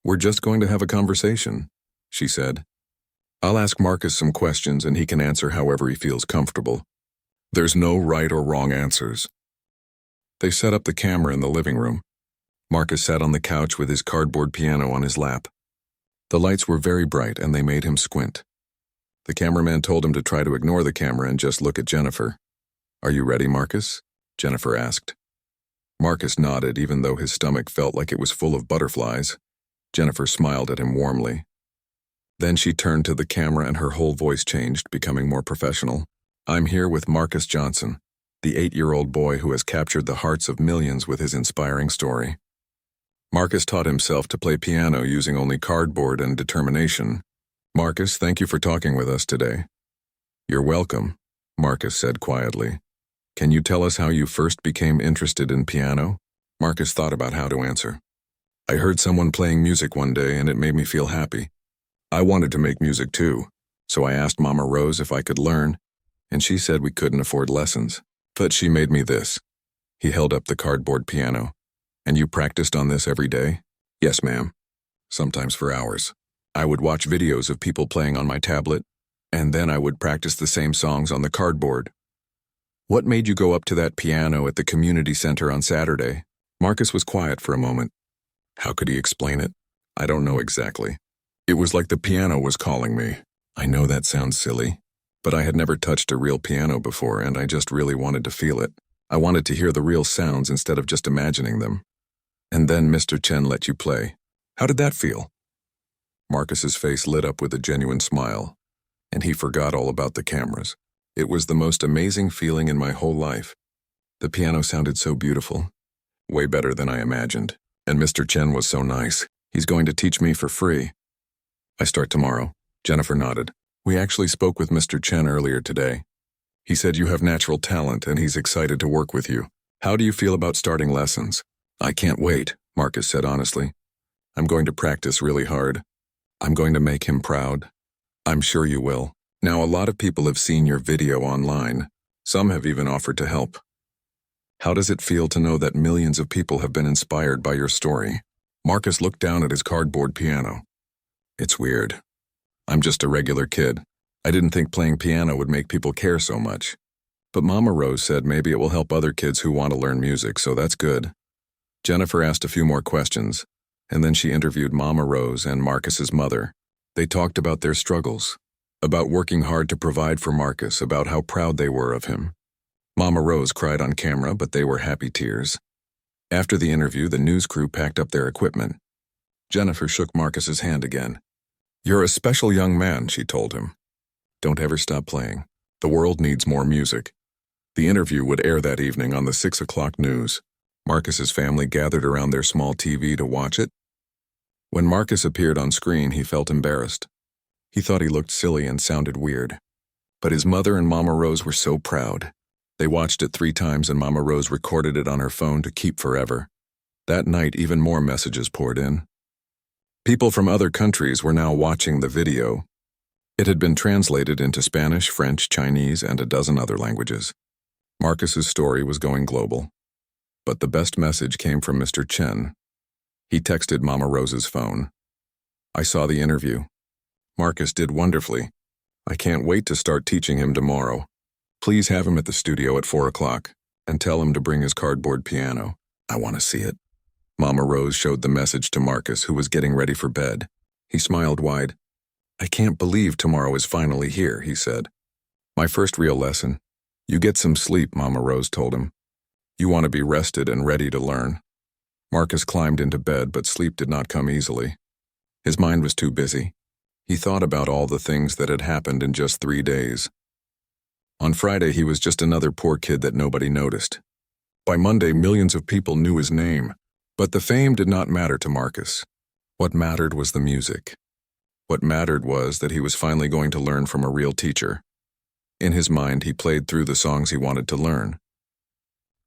"We're just going to have a conversation," she said. "I'll ask Marcus some questions and he can answer however he feels comfortable. There's no right or wrong answers." They set up the camera in the living room. Marcus sat on the couch with his cardboard piano on his lap. The lights were very bright and they made him squint. The cameraman told him to try to ignore the camera and just look at Jennifer. "Are you ready, Marcus?" Jennifer asked. Marcus nodded, even though his stomach felt like it was full of butterflies. Jennifer smiled at him warmly. Then she turned to the camera and her whole voice changed, becoming more professional. "I'm here with Marcus Johnson, the 8-year-old boy who has captured the hearts of millions with his inspiring story." Marcus taught himself to play piano using only cardboard and determination. "Marcus, thank you for talking with us today." "You're welcome," Marcus said quietly. "Can you tell us how you first became interested in piano?" Marcus thought about how to answer. "I heard someone playing music one day and it made me feel happy. I wanted to make music too, so I asked Mama Rose if I could learn, and she said we couldn't afford lessons. But she made me this." He held up the cardboard piano. "And you practiced on this every day?" "Yes, ma'am. Sometimes for hours. I would watch videos of people playing on my tablet, and then I would practice the same songs on the cardboard." "What made you go up to that piano at the community center on Saturday?" Marcus was quiet for a moment. How could he explain it? I don't know exactly. It was like the piano was calling me. I know that sounds silly, but I had never touched a real piano before and I just really wanted to feel it. I wanted to hear the real sounds instead of just imagining them. "And then Mr. Chen let you play. How did that feel?" Marcus's face lit up with a genuine smile, and he forgot all about the cameras. It was the most amazing feeling in my whole life. The piano sounded so beautiful, way better than I imagined. And Mr. Chen was so nice. He's going to teach me for free. "I start tomorrow." Jennifer nodded. "We actually spoke with Mr. Chen earlier today. He said you have natural talent and he's excited to work with you. How do you feel about starting lessons?" "I can't wait," Marcus said honestly. "I'm going to practice really hard. I'm going to make him proud." "I'm sure you will. Now, a lot of people have seen your video online. Some have even offered to help. How does it feel to know that millions of people have been inspired by your story?" Marcus looked down at his cardboard piano. "It's weird. I'm just a regular kid. I didn't think playing piano would make people care so much. But Mama Rose said maybe it will help other kids who want to learn music, so that's good. Jennifer asked a few more questions, and then she interviewed Mama Rose and Marcus's mother. They talked about their struggles, about working hard to provide for Marcus, about how proud they were of him. Mama Rose cried on camera, but they were happy tears. After the interview, the news crew packed up their equipment. Jennifer shook Marcus's hand again. "You're a special young man," she told him. "Don't ever stop playing. The world needs more music." The interview would air that evening on the 6 o'clock news. Marcus's family gathered around their small TV to watch it. When Marcus appeared on screen, he felt embarrassed. He thought he looked silly and sounded weird. But his mother and Mama Rose were so proud. They watched it 3 times and Mama Rose recorded it on her phone to keep forever. That night, even more messages poured in. People from other countries were now watching the video. It had been translated into Spanish, French, Chinese, and a dozen other languages. Marcus's story was going global. But the best message came from Mr. Chen. He texted Mama Rose's phone. "I saw the interview. Marcus did wonderfully. I can't wait to start teaching him tomorrow. Please have him at the studio at 4 o'clock and tell him to bring his cardboard piano. I want to see it." Mama Rose showed the message to Marcus, who was getting ready for bed. He smiled wide. "I can't believe tomorrow is finally here," he said. "My first real lesson. You get some sleep," Mama Rose told him. "You want to be rested and ready to learn." Marcus climbed into bed, but sleep did not come easily. His mind was too busy. He thought about all the things that had happened in just 3 days. On Friday, he was just another poor kid that nobody noticed. By Monday, millions of people knew his name. But the fame did not matter to Marcus. What mattered was the music. What mattered was that he was finally going to learn from a real teacher. In his mind, he played through the songs he wanted to learn.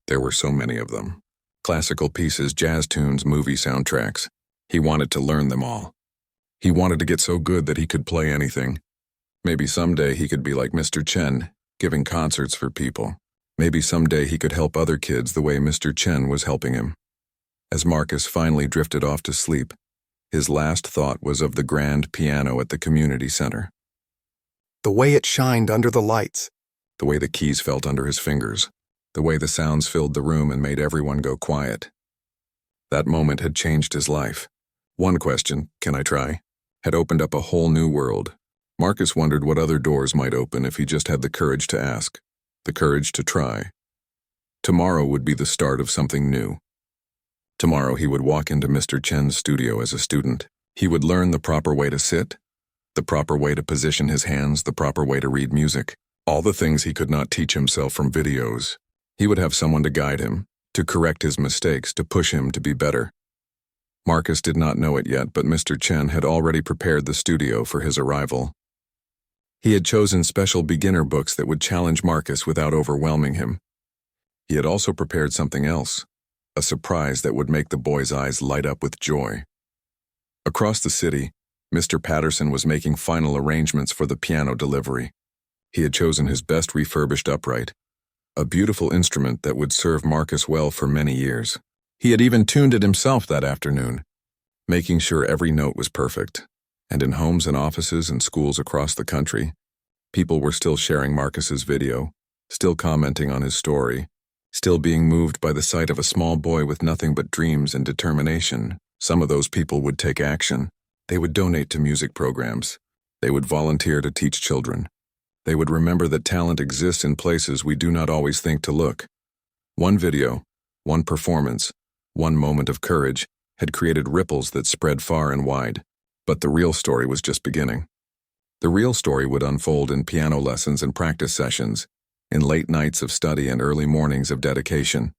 There were so many of them. Classical pieces, jazz tunes, movie soundtracks. He wanted to learn them all. He wanted to get so good that he could play anything. Maybe someday he could be like Mr. Chen, giving concerts for people. Maybe someday he could help other kids the way Mr. Chen was helping him. As Marcus finally drifted off to sleep, his last thought was of the grand piano at the community center. The way it shined under the lights. The way the keys felt under his fingers. The way the sounds filled the room and made everyone go quiet. That moment had changed his life. One question, "Can I try?" had opened up a whole new world. Marcus wondered what other doors might open if he just had the courage to ask, the courage to try. Tomorrow would be the start of something new. Tomorrow he would walk into Mr. Chen's studio as a student. He would learn the proper way to sit, the proper way to position his hands, the proper way to read music. All the things he could not teach himself from videos. He would have someone to guide him, to correct his mistakes, to push him to be better. Marcus did not know it yet, but Mr. Chen had already prepared the studio for his arrival. He had chosen special beginner books that would challenge Marcus without overwhelming him. He had also prepared something else, a surprise that would make the boy's eyes light up with joy. Across the city, Mr. Patterson was making final arrangements for the piano delivery. He had chosen his best refurbished upright, a beautiful instrument that would serve Marcus well for many years. He had even tuned it himself that afternoon, making sure every note was perfect. And in homes and offices and schools across the country, people were still sharing Marcus's video, still commenting on his story, still being moved by the sight of a small boy with nothing but dreams and determination. Some of those people would take action. They would donate to music programs. They would volunteer to teach children. They would remember that talent exists in places we do not always think to look. One video, one performance, one moment of courage had created ripples that spread far and wide. But the real story was just beginning. The real story would unfold in piano lessons and practice sessions, in late nights of study and early mornings of dedication.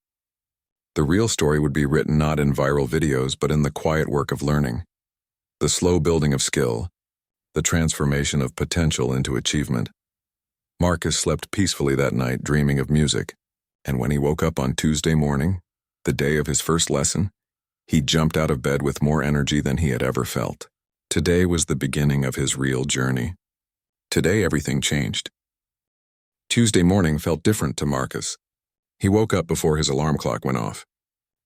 The real story would be written not in viral videos but in the quiet work of learning, the slow building of skill, the transformation of potential into achievement. Marcus slept peacefully that night, dreaming of music, and when he woke up on Tuesday morning, the day of his first lesson, he jumped out of bed with more energy than he had ever felt. Today was the beginning of his real journey. Today everything changed. Tuesday morning felt different to Marcus. He woke up before his alarm clock went off.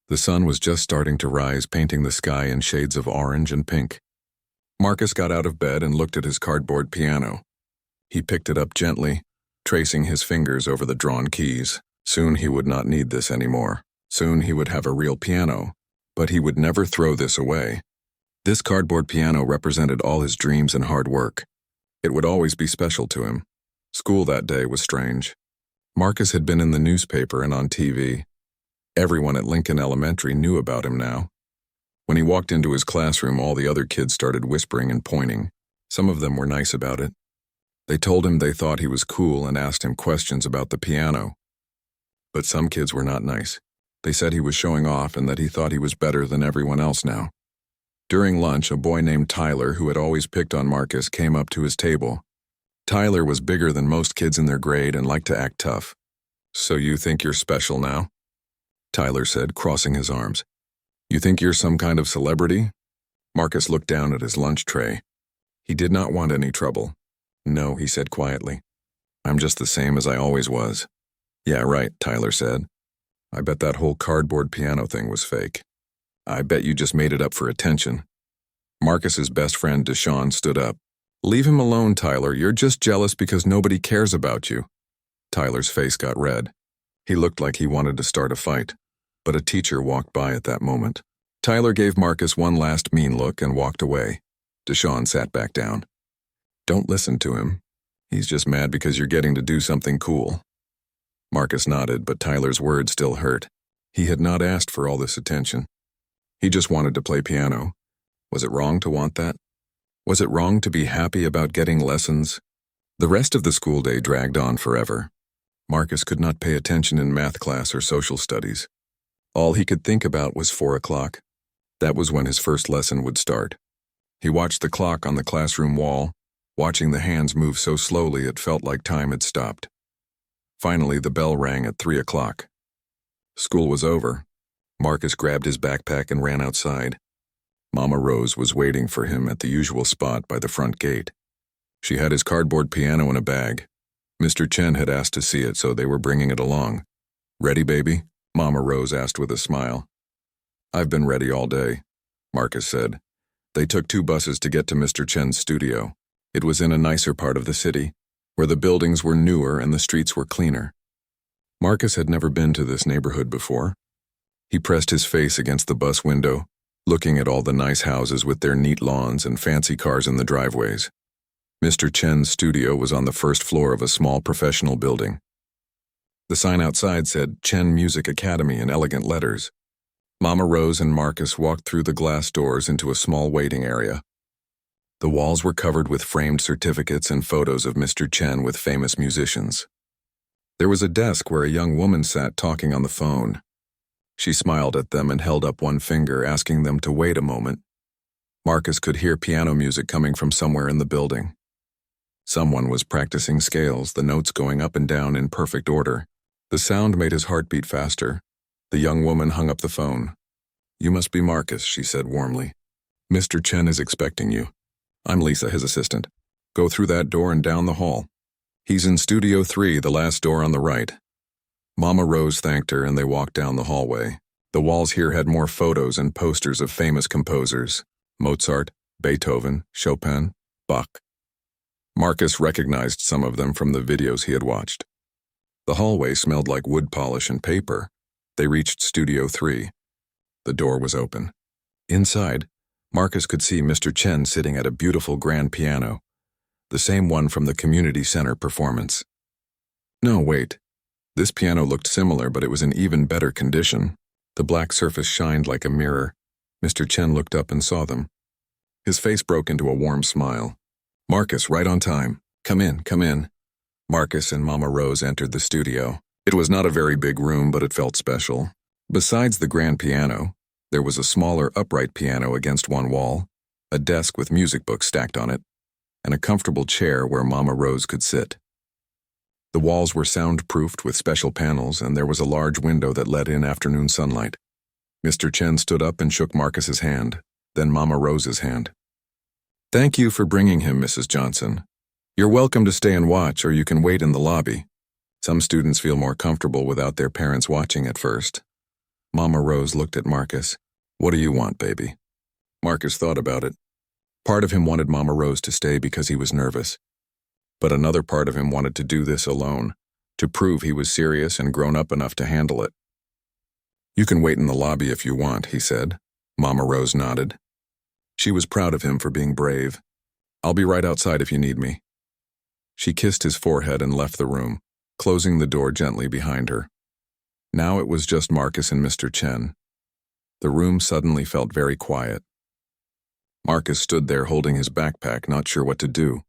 The sun was just starting to rise, painting the sky in shades of orange and pink. Marcus got out of bed and looked at his cardboard piano. He picked it up gently, tracing his fingers over the drawn keys. Soon he would not need this anymore. Soon he would have a real piano, but he would never throw this away. This cardboard piano represented all his dreams and hard work. It would always be special to him. School that day was strange. Marcus had been in the newspaper and on TV. Everyone at Lincoln Elementary knew about him now. When he walked into his classroom, all the other kids started whispering and pointing. Some of them were nice about it. They told him they thought he was cool and asked him questions about the piano. But some kids were not nice. They said he was showing off and that he thought he was better than everyone else now. During lunch, a boy named Tyler, who had always picked on Marcus, came up to his table. Tyler was bigger than most kids in their grade and liked to act tough. "So you think you're special now?" Tyler said, crossing his arms. "You think you're some kind of celebrity?" Marcus looked down at his lunch tray. He did not want any trouble. "No," he said quietly. "I'm just the same as I always was." "Yeah, right," Tyler said. "I bet that whole cardboard piano thing was fake. I bet you just made it up for attention." Marcus's best friend, Deshaun, stood up. "Leave him alone, Tyler. You're just jealous because nobody cares about you." Tyler's face got red. He looked like he wanted to start a fight, but a teacher walked by at that moment. Tyler gave Marcus one last mean look and walked away. Deshaun sat back down. "Don't listen to him. He's just mad because you're getting to do something cool." Marcus nodded, but Tyler's words still hurt. He had not asked for all this attention. He just wanted to play piano. Was it wrong to want that? Was it wrong to be happy about getting lessons? The rest of the school day dragged on forever. Marcus could not pay attention in math class or social studies. All he could think about was 4 o'clock. That was when his first lesson would start. He watched the clock on the classroom wall, watching the hands move so slowly it felt like time had stopped. Finally, the bell rang at 3 o'clock. School was over. Marcus grabbed his backpack and ran outside. Mama Rose was waiting for him at the usual spot by the front gate. She had his cardboard piano in a bag. Mr. Chen had asked to see it, so they were bringing it along. "Ready, baby?" Mama Rose asked with a smile. "I've been ready all day," Marcus said. They took 2 buses to get to Mr. Chen's studio. It was in a nicer part of the city, where the buildings were newer and the streets were cleaner. Marcus had never been to this neighborhood before. He pressed his face against the bus window, looking at all the nice houses with their neat lawns and fancy cars in the driveways. Mr. Chen's studio was on the first floor of a small professional building. The sign outside said Chen Music Academy in elegant letters. Mama Rose and Marcus walked through the glass doors into a small waiting area. The walls were covered with framed certificates and photos of Mr. Chen with famous musicians. There was a desk where a young woman sat talking on the phone. She smiled at them and held up one finger, asking them to wait a moment. Marcus could hear piano music coming from somewhere in the building. Someone was practicing scales, the notes going up and down in perfect order. The sound made his heart beat faster. The young woman hung up the phone. "You must be Marcus," she said warmly. "Mr. Chen is expecting you. I'm Lisa, his assistant. Go through that door and down the hall. He's in Studio 3, the last door on the right." Mama Rose thanked her and they walked down the hallway. The walls here had more photos and posters of famous composers: Mozart, Beethoven, Chopin, Bach. Marcus recognized some of them from the videos he had watched. The hallway smelled like wood polish and paper. They reached Studio 3. The door was open. Inside, Marcus could see Mr. Chen sitting at a beautiful grand piano, the same one from the community center performance. No, wait. This piano looked similar, but it was in even better condition. The black surface shined like a mirror. Mr. Chen looked up and saw them. His face broke into a warm smile. "Marcus, right on time. Come in, come in." Marcus and Mama Rose entered the studio. It was not a very big room, but it felt special. Besides the grand piano, there was a smaller upright piano against one wall, a desk with music books stacked on it, and a comfortable chair where Mama Rose could sit. The walls were soundproofed with special panels, and there was a large window that let in afternoon sunlight. Mr. Chen stood up and shook Marcus's hand, then Mama Rose's hand. "Thank you for bringing him, Mrs. Johnson. You're welcome to stay and watch, or you can wait in the lobby. Some students feel more comfortable without their parents watching at first." Mama Rose looked at Marcus. "What do you want, baby?" Marcus thought about it. Part of him wanted Mama Rose to stay because he was nervous. But another part of him wanted to do this alone, to prove he was serious and grown up enough to handle it. "You can wait in the lobby if you want," he said. Mama Rose nodded. She was proud of him for being brave. "I'll be right outside if you need me." She kissed his forehead and left the room, closing the door gently behind her. Now it was just Marcus and Mr. Chen. The room suddenly felt very quiet. Marcus stood there holding his backpack, not sure what to do.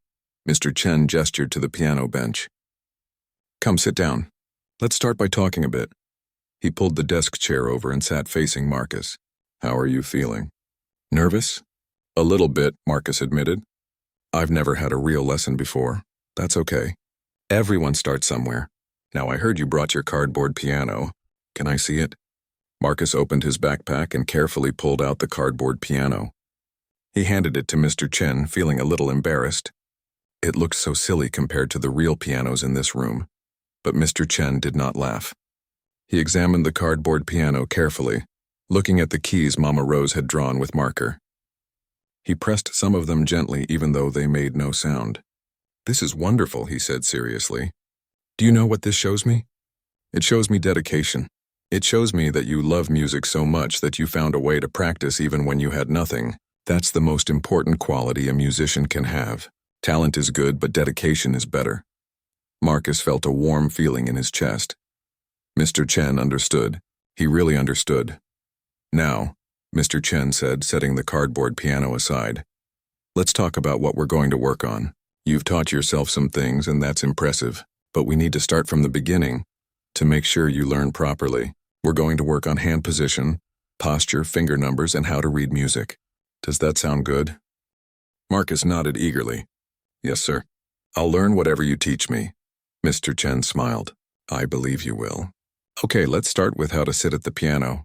Mr. Chen gestured to the piano bench. "Come, sit down. Let's start by talking a bit." He pulled the desk chair over and sat facing Marcus. "How are you feeling?" "Nervous?" "A little bit," Marcus admitted. "I've never had a real lesson before. That's okay. Everyone starts somewhere. Now I heard you brought your cardboard piano. Can I see it?" Marcus opened his backpack and carefully pulled out the cardboard piano. He handed it to Mr. Chen, feeling a little embarrassed. It looked so silly compared to the real pianos in this room. But Mr. Chen did not laugh. He examined the cardboard piano carefully, looking at the keys Mama Rose had drawn with marker. He pressed some of them gently even though they made no sound. "This is wonderful," he said seriously. "Do you know what this shows me? It shows me dedication. It shows me that you love music so much that you found a way to practice even when you had nothing. That's the most important quality a musician can have. Talent is good, but dedication is better." Marcus felt a warm feeling in his chest. Mr. Chen understood. He really understood. "Now," Mr. Chen said, setting the cardboard piano aside, "let's talk about what we're going to work on. You've taught yourself some things, and that's impressive, but we need to start from the beginning to make sure you learn properly. We're going to work on hand position, posture, finger numbers, and how to read music. Does that sound good?" Marcus nodded eagerly. "Yes, sir. I'll learn whatever you teach me." Mr. Chen smiled. "I believe you will." "Okay, let's start with how to sit at the piano."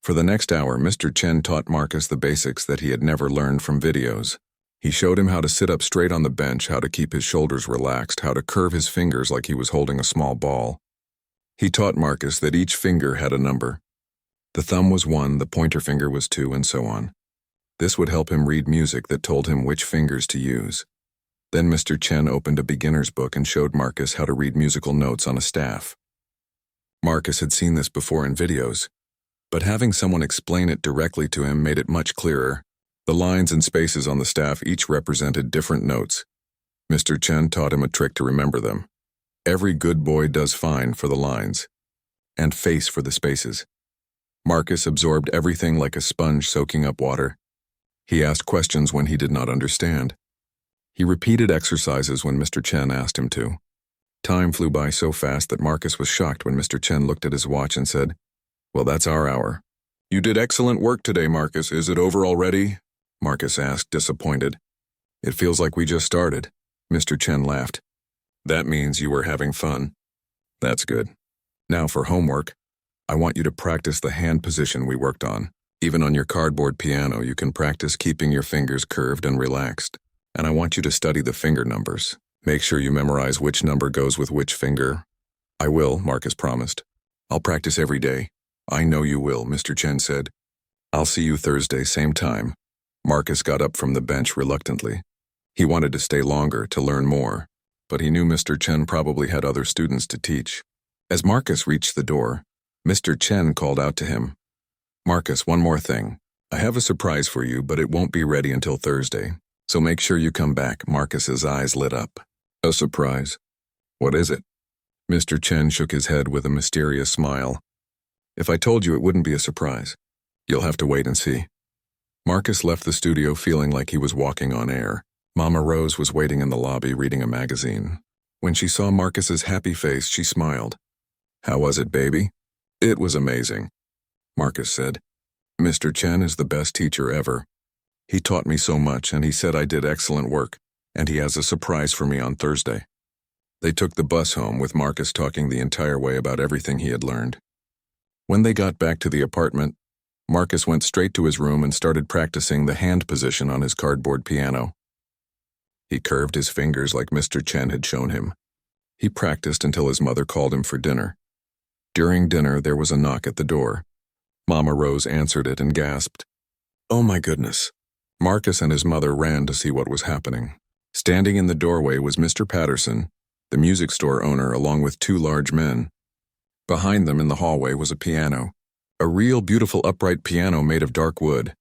For the next hour, Mr. Chen taught Marcus the basics that he had never learned from videos. He showed him how to sit up straight on the bench, how to keep his shoulders relaxed, how to curve his fingers like he was holding a small ball. He taught Marcus that each finger had a number. The thumb was 1, the pointer finger was 2, and so on. This would help him read music that told him which fingers to use. Then Mr. Chen opened a beginner's book and showed Marcus how to read musical notes on a staff. Marcus had seen this before in videos, but having someone explain it directly to him made it much clearer. The lines and spaces on the staff each represented different notes. Mr. Chen taught him a trick to remember them. Every good boy does fine for the lines, and face for the spaces. Marcus absorbed everything like a sponge soaking up water. He asked questions when he did not understand. He repeated exercises when Mr. Chen asked him to. Time flew by so fast that Marcus was shocked when Mr. Chen looked at his watch and said, "Well, that's our hour." "You did excellent work today, Marcus. Is it over already?" Marcus asked, disappointed. "It feels like we just started." Mr. Chen laughed. "That means you were having fun." "That's good. Now for homework. I want you to practice the hand position we worked on. Even on your cardboard piano, you can practice keeping your fingers curved and relaxed. And I want you to study the finger numbers. Make sure you memorize which number goes with which finger." "I will," Marcus promised. "I'll practice every day." "I know you will," Mr. Chen said. "I'll see you Thursday, same time." Marcus got up from the bench reluctantly. He wanted to stay longer to learn more, but he knew Mr. Chen probably had other students to teach. As Marcus reached the door, Mr. Chen called out to him, "Marcus, one more thing. I have a surprise for you, but it won't be ready until Thursday. So make sure you come back." Marcus's eyes lit up. "A surprise? What is it?" Mr. Chen shook his head with a mysterious smile. "If I told you, it wouldn't be a surprise. You'll have to wait and see." Marcus left the studio feeling like he was walking on air. Mama Rose was waiting in the lobby reading a magazine. When she saw Marcus's happy face, she smiled. "How was it, baby?" "It was amazing," Marcus said. "Mr. Chen is the best teacher ever. He taught me so much, and he said I did excellent work, and he has a surprise for me on Thursday." They took the bus home with Marcus talking the entire way about everything he had learned. When they got back to the apartment, Marcus went straight to his room and started practicing the hand position on his cardboard piano. He curved his fingers like Mr. Chen had shown him. He practiced until his mother called him for dinner. During dinner, there was a knock at the door. Mama Rose answered it and gasped, "Oh my goodness." Marcus and his mother ran to see what was happening. Standing in the doorway was Mr. Patterson, the music store owner, along with two large men. Behind them in the hallway was a piano, a real beautiful upright piano made of dark wood.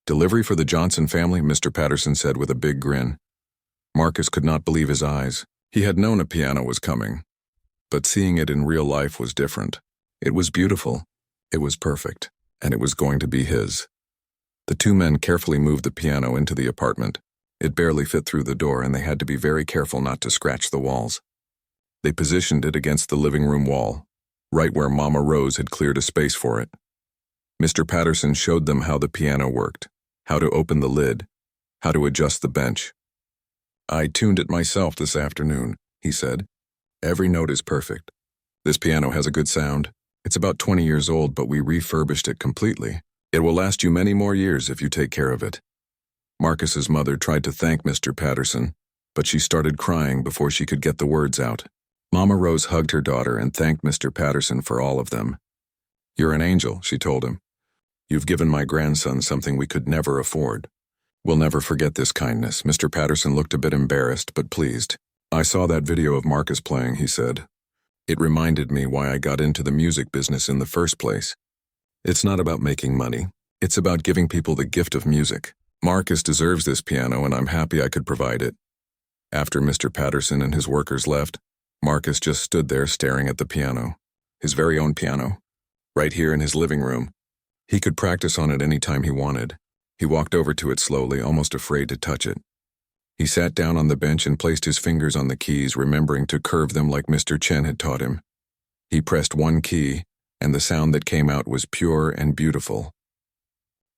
"Delivery for the Johnson family," Mr. Patterson said with a big grin. Marcus could not believe his eyes. He had known a piano was coming, but seeing it in real life was different. It was beautiful, it was perfect, and it was going to be his. The two men carefully moved the piano into the apartment. It barely fit through the door, and they had to be very careful not to scratch the walls. They positioned it against the living room wall, right where Mama Rose had cleared a space for it. Mr. Patterson showed them how the piano worked, how to open the lid, how to adjust the bench. "I tuned it myself this afternoon," he said. "Every note is perfect. This piano has a good sound. It's about 20 years old, but we refurbished it completely. It will last you many more years if you take care of it." Marcus's mother tried to thank Mr. Patterson, but she started crying before she could get the words out. Mama Rose hugged her daughter and thanked Mr. Patterson for all of them. "You're an angel," she told him. "You've given my grandson something we could never afford. We'll never forget this kindness." Mr. Patterson looked a bit embarrassed but pleased. "I saw that video of Marcus playing," he said. "It reminded me why I got into the music business in the first place. It's not about making money. It's about giving people the gift of music. Marcus deserves this piano, and I'm happy I could provide it." After Mr. Patterson and his workers left, Marcus just stood there staring at the piano, his very own piano, right here in his living room. He could practice on it any time he wanted. He walked over to it slowly, almost afraid to touch it. He sat down on the bench and placed his fingers on the keys, remembering to curve them like Mr. Chen had taught him. He pressed one key, and the sound that came out was pure and beautiful.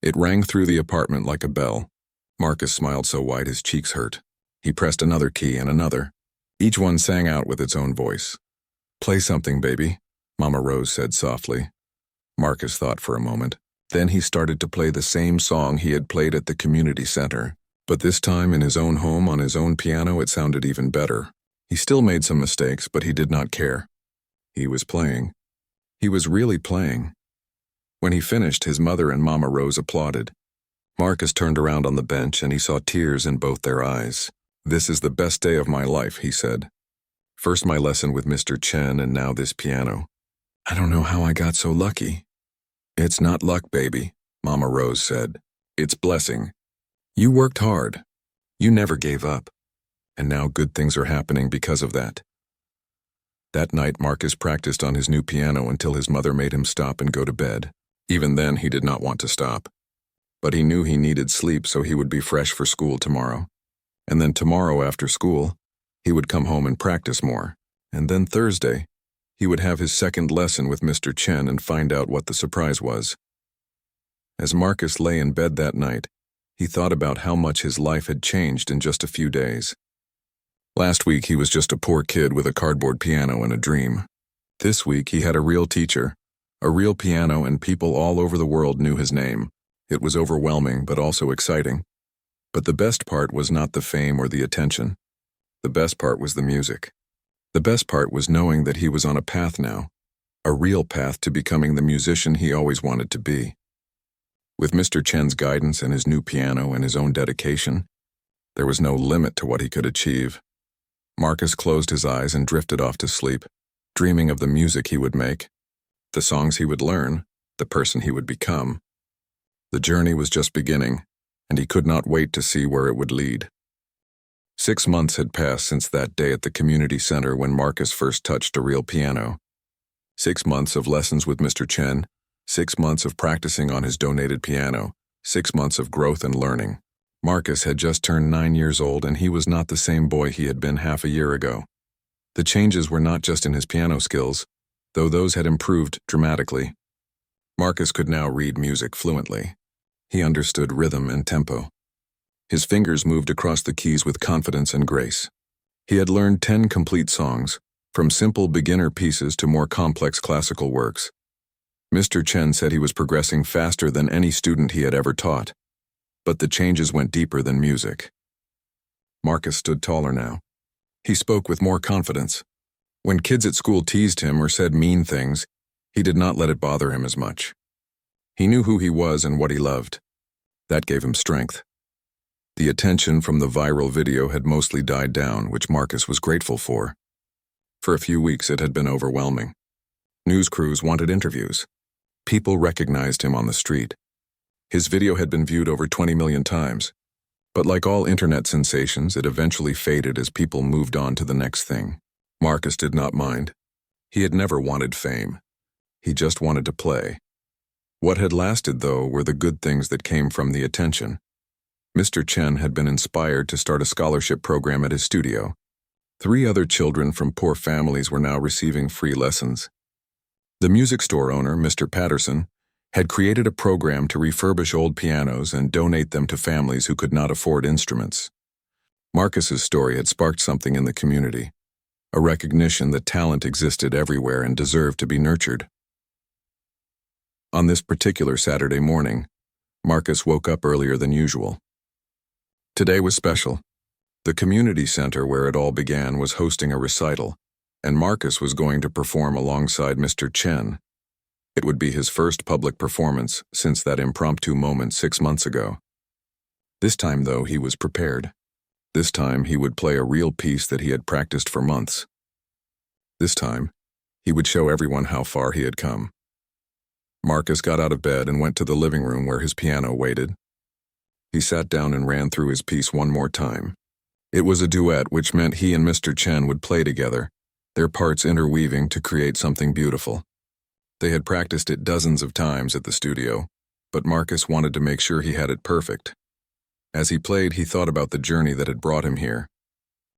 It rang through the apartment like a bell. Marcus smiled so wide his cheeks hurt. He pressed another key and another. Each one sang out with its own voice. "Play something, baby," Mama Rose said softly. Marcus thought for a moment. Then he started to play the same song he had played at the community center. But this time in his own home on his own piano, it sounded even better. He still made some mistakes, but he did not care. He was playing. He was really playing. When he finished, his mother and Mama Rose applauded. Marcus turned around on the bench and he saw tears in both their eyes. "This is the best day of my life," he said. "First my lesson with Mr. Chen and now this piano. I don't know how I got so lucky." "It's not luck, baby," Mama Rose said. "It's blessing. You worked hard. You never gave up. And now good things are happening because of that." That night, Marcus practiced on his new piano until his mother made him stop and go to bed. Even then, he did not want to stop. But he knew he needed sleep so he would be fresh for school tomorrow. And then tomorrow after school, he would come home and practice more. And then Thursday, he would have his second lesson with Mr. Chen and find out what the surprise was. As Marcus lay in bed that night, he thought about how much his life had changed in just a few days. Last week, he was just a poor kid with a cardboard piano and a dream. This week, he had a real teacher, a real piano, and people all over the world knew his name. It was overwhelming, but also exciting. But the best part was not the fame or the attention. The best part was the music. The best part was knowing that he was on a path now, a real path to becoming the musician he always wanted to be. With Mr. Chen's guidance and his new piano and his own dedication, there was no limit to what he could achieve. Marcus closed his eyes and drifted off to sleep, dreaming of the music he would make, the songs he would learn, the person he would become. The journey was just beginning, and he could not wait to see where it would lead. 6 months had passed since that day at the community center when Marcus first touched a real piano. 6 months of lessons with Mr. Chen, 6 months of practicing on his donated piano, 6 months of growth and learning. Marcus had just turned 9 years old, and he was not the same boy he had been half a year ago. The changes were not just in his piano skills, though those had improved dramatically. Marcus could now read music fluently. He understood rhythm and tempo. His fingers moved across the keys with confidence and grace. He had learned 10 complete songs, from simple beginner pieces to more complex classical works. Mr. Chen said he was progressing faster than any student he had ever taught. But the changes went deeper than music. Marcus stood taller now. He spoke with more confidence. When kids at school teased him or said mean things, he did not let it bother him as much. He knew who he was and what he loved. That gave him strength. The attention from the viral video had mostly died down, which Marcus was grateful for. For a few weeks it had been overwhelming. News crews wanted interviews. People recognized him on the street. His video had been viewed over 20 million times. But like all internet sensations, it eventually faded as people moved on to the next thing. Marcus did not mind. He had never wanted fame. He just wanted to play. What had lasted, though, were the good things that came from the attention. Mr. Chen had been inspired to start a scholarship program at his studio. 3 other children from poor families were now receiving free lessons. The music store owner, Mr. Patterson, had created a program to refurbish old pianos and donate them to families who could not afford instruments. Marcus's story had sparked something in the community, a recognition that talent existed everywhere and deserved to be nurtured. On this particular Saturday morning, Marcus woke up earlier than usual. Today was special. The community center where it all began was hosting a recital, and Marcus was going to perform alongside Mr. Chen. It would be his first public performance since that impromptu moment 6 months ago. This time, though, he was prepared. This time, he would play a real piece that he had practiced for months. This time, he would show everyone how far he had come. Marcus got out of bed and went to the living room where his piano waited. He sat down and ran through his piece one more time. It was a duet, which meant he and Mr. Chen would play together, their parts interweaving to create something beautiful. They had practiced it dozens of times at the studio, but Marcus wanted to make sure he had it perfect. As he played, he thought about the journey that had brought him here.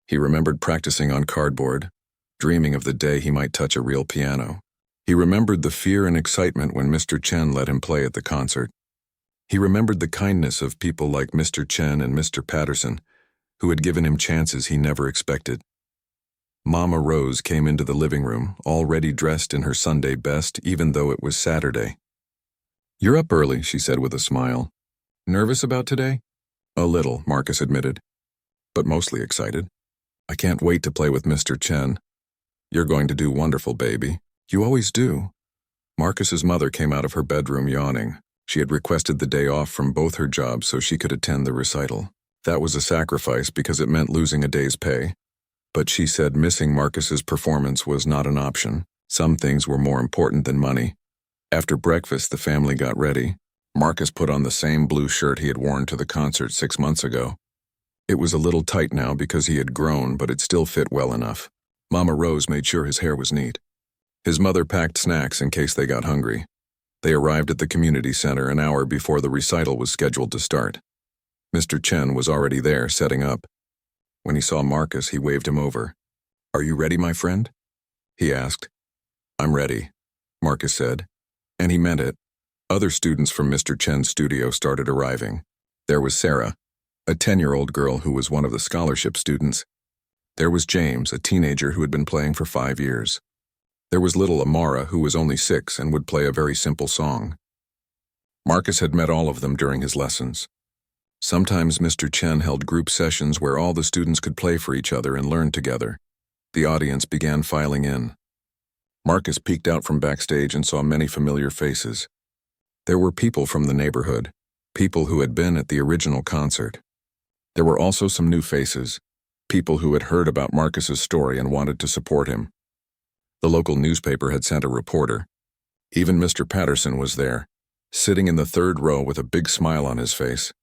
He remembered practicing on cardboard, dreaming of the day he might touch a real piano. He remembered the fear and excitement when Mr. Chen let him play at the concert. He remembered the kindness of people like Mr. Chen and Mr. Patterson, who had given him chances he never expected. Mama Rose came into the living room, already dressed in her Sunday best, even though it was Saturday. "You're up early," she said with a smile. "Nervous about today?" "A little," Marcus admitted, "but mostly excited. I can't wait to play with Mr. Chen." "You're going to do wonderful, baby. You always do." Marcus's mother came out of her bedroom yawning. She had requested the day off from both her jobs so she could attend the recital. That was a sacrifice because it meant losing a day's pay. But she said missing Marcus's performance was not an option. Some things were more important than money. After breakfast, the family got ready. Marcus put on the same blue shirt he had worn to the concert 6 months ago. It was a little tight now because he had grown, but it still fit well enough. Mama Rose made sure his hair was neat. His mother packed snacks in case they got hungry. They arrived at the community center an hour before the recital was scheduled to start. Mr. Chen was already there, setting up. When he saw Marcus, he waved him over. "Are you ready, my friend?" he asked. "I'm ready," Marcus said. And he meant it. Other students from Mr. Chen's studio started arriving. There was Sarah, a 10-year-old girl who was one of the scholarship students. There was James, a teenager who had been playing for 5 years. There was little Amara, who was only 6 and would play a very simple song. Marcus had met all of them during his lessons. Sometimes Mr. Chen held group sessions where all the students could play for each other and learn together. The audience began filing in. Marcus peeked out from backstage and saw many familiar faces. There were people from the neighborhood, people who had been at the original concert. There were also some new faces, people who had heard about Marcus's story and wanted to support him. The local newspaper had sent a reporter. Even Mr. Patterson was there, sitting in the 3rd row with a big smile on his face.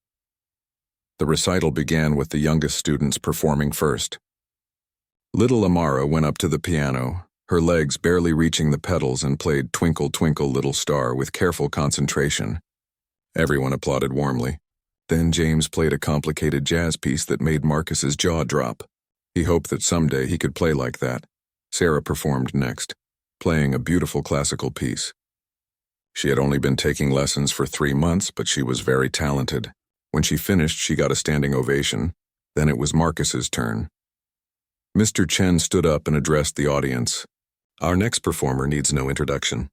The recital began with the youngest students performing first. Little Amara went up to the piano, her legs barely reaching the pedals, and played Twinkle, Twinkle, Little Star with careful concentration. Everyone applauded warmly. Then James played a complicated jazz piece that made Marcus's jaw drop. He hoped that someday he could play like that. Sarah performed next, playing a beautiful classical piece. She had only been taking lessons for 3 months, but she was very talented. When she finished, she got a standing ovation. Then it was Marcus's turn. Mr. Chen stood up and addressed the audience. "Our next performer needs no introduction.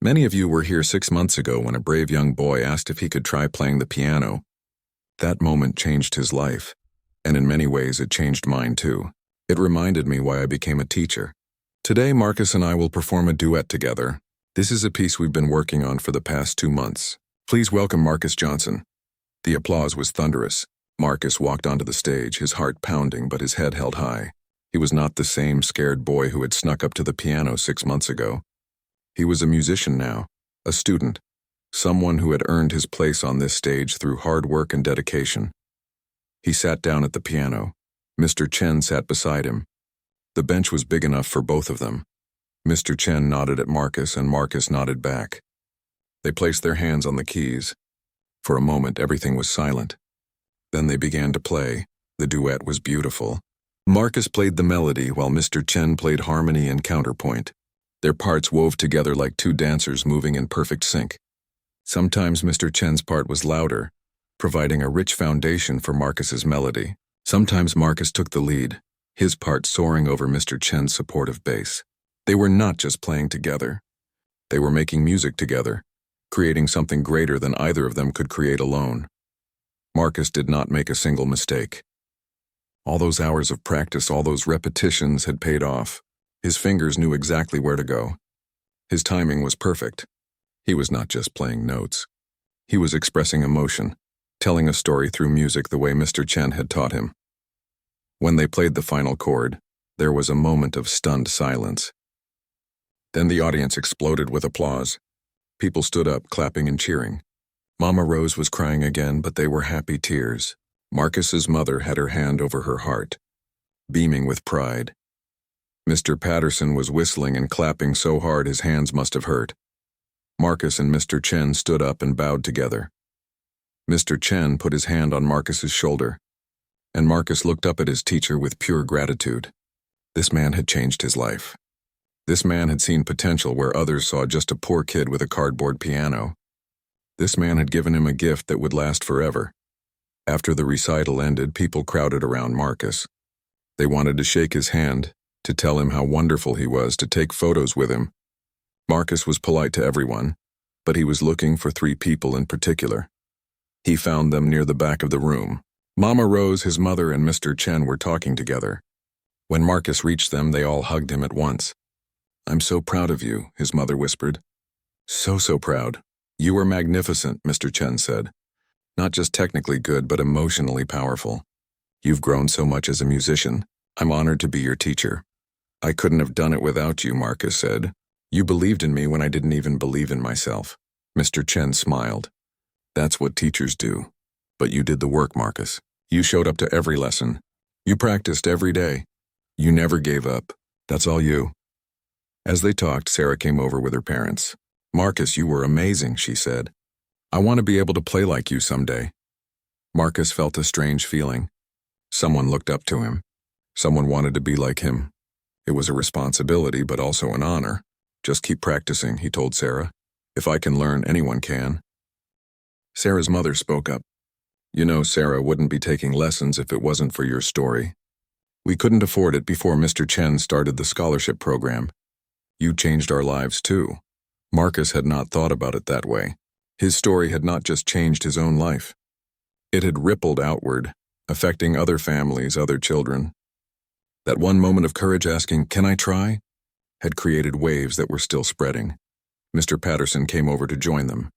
Many of you were here 6 months ago when a brave young boy asked if he could try playing the piano. That moment changed his life, and in many ways it changed mine too. It reminded me why I became a teacher. Today, Marcus and I will perform a duet together. This is a piece we've been working on for the past 2 months. Please welcome Marcus Johnson." The applause was thunderous. Marcus walked onto the stage, his heart pounding but his head held high. He was not the same scared boy who had snuck up to the piano 6 months ago. He was a musician now, a student, someone who had earned his place on this stage through hard work and dedication. He sat down at the piano. Mr. Chen sat beside him. The bench was big enough for both of them. Mr. Chen nodded at Marcus and Marcus nodded back. They placed their hands on the keys. For a moment, everything was silent. Then they began to play. The duet was beautiful. Marcus played the melody while Mr. Chen played harmony and counterpoint. Their parts wove together like two dancers moving in perfect sync. Sometimes Mr. Chen's part was louder, providing a rich foundation for Marcus's melody. Sometimes Marcus took the lead, his part soaring over Mr. Chen's supportive bass. They were not just playing together. They were making music together, creating something greater than either of them could create alone. Marcus did not make a single mistake. All those hours of practice, all those repetitions had paid off. His fingers knew exactly where to go. His timing was perfect. He was not just playing notes. He was expressing emotion, telling a story through music the way Mr. Chen had taught him. When they played the final chord, there was a moment of stunned silence. Then the audience exploded with applause. People stood up, clapping and cheering. Mama Rose was crying again, but they were happy tears. Marcus's mother had her hand over her heart, beaming with pride. Mr. Patterson was whistling and clapping so hard his hands must have hurt. Marcus and Mr. Chen stood up and bowed together. Mr. Chen put his hand on Marcus's shoulder, and Marcus looked up at his teacher with pure gratitude. This man had changed his life. This man had seen potential where others saw just a poor kid with a cardboard piano. This man had given him a gift that would last forever. After the recital ended, people crowded around Marcus. They wanted to shake his hand, to tell him how wonderful he was, to take photos with him. Marcus was polite to everyone, but he was looking for 3 people in particular. He found them near the back of the room. Mama Rose, his mother, and Mr. Chen were talking together. When Marcus reached them, they all hugged him at once. "I'm so proud of you," his mother whispered. So proud. "You were magnificent," Mr. Chen said. "Not just technically good, but emotionally powerful. You've grown so much as a musician. I'm honored to be your teacher." "I couldn't have done it without you," Marcus said. "You believed in me when I didn't even believe in myself." Mr. Chen smiled. "That's what teachers do. But you did the work, Marcus. You showed up to every lesson. You practiced every day. You never gave up. That's all you." As they talked, Sarah came over with her parents. "Marcus, you were amazing," she said. "I want to be able to play like you someday." Marcus felt a strange feeling. Someone looked up to him. Someone wanted to be like him. It was a responsibility, but also an honor. "Just keep practicing," he told Sarah. "If I can learn, anyone can." Sarah's mother spoke up. "You know, Sarah wouldn't be taking lessons if it wasn't for your story. We couldn't afford it before Mr. Chen started the scholarship program. You changed our lives too." Marcus had not thought about it that way. His story had not just changed his own life. It had rippled outward, affecting other families, other children. That one moment of courage asking, "Can I try?" had created waves that were still spreading. Mr. Patterson came over to join them.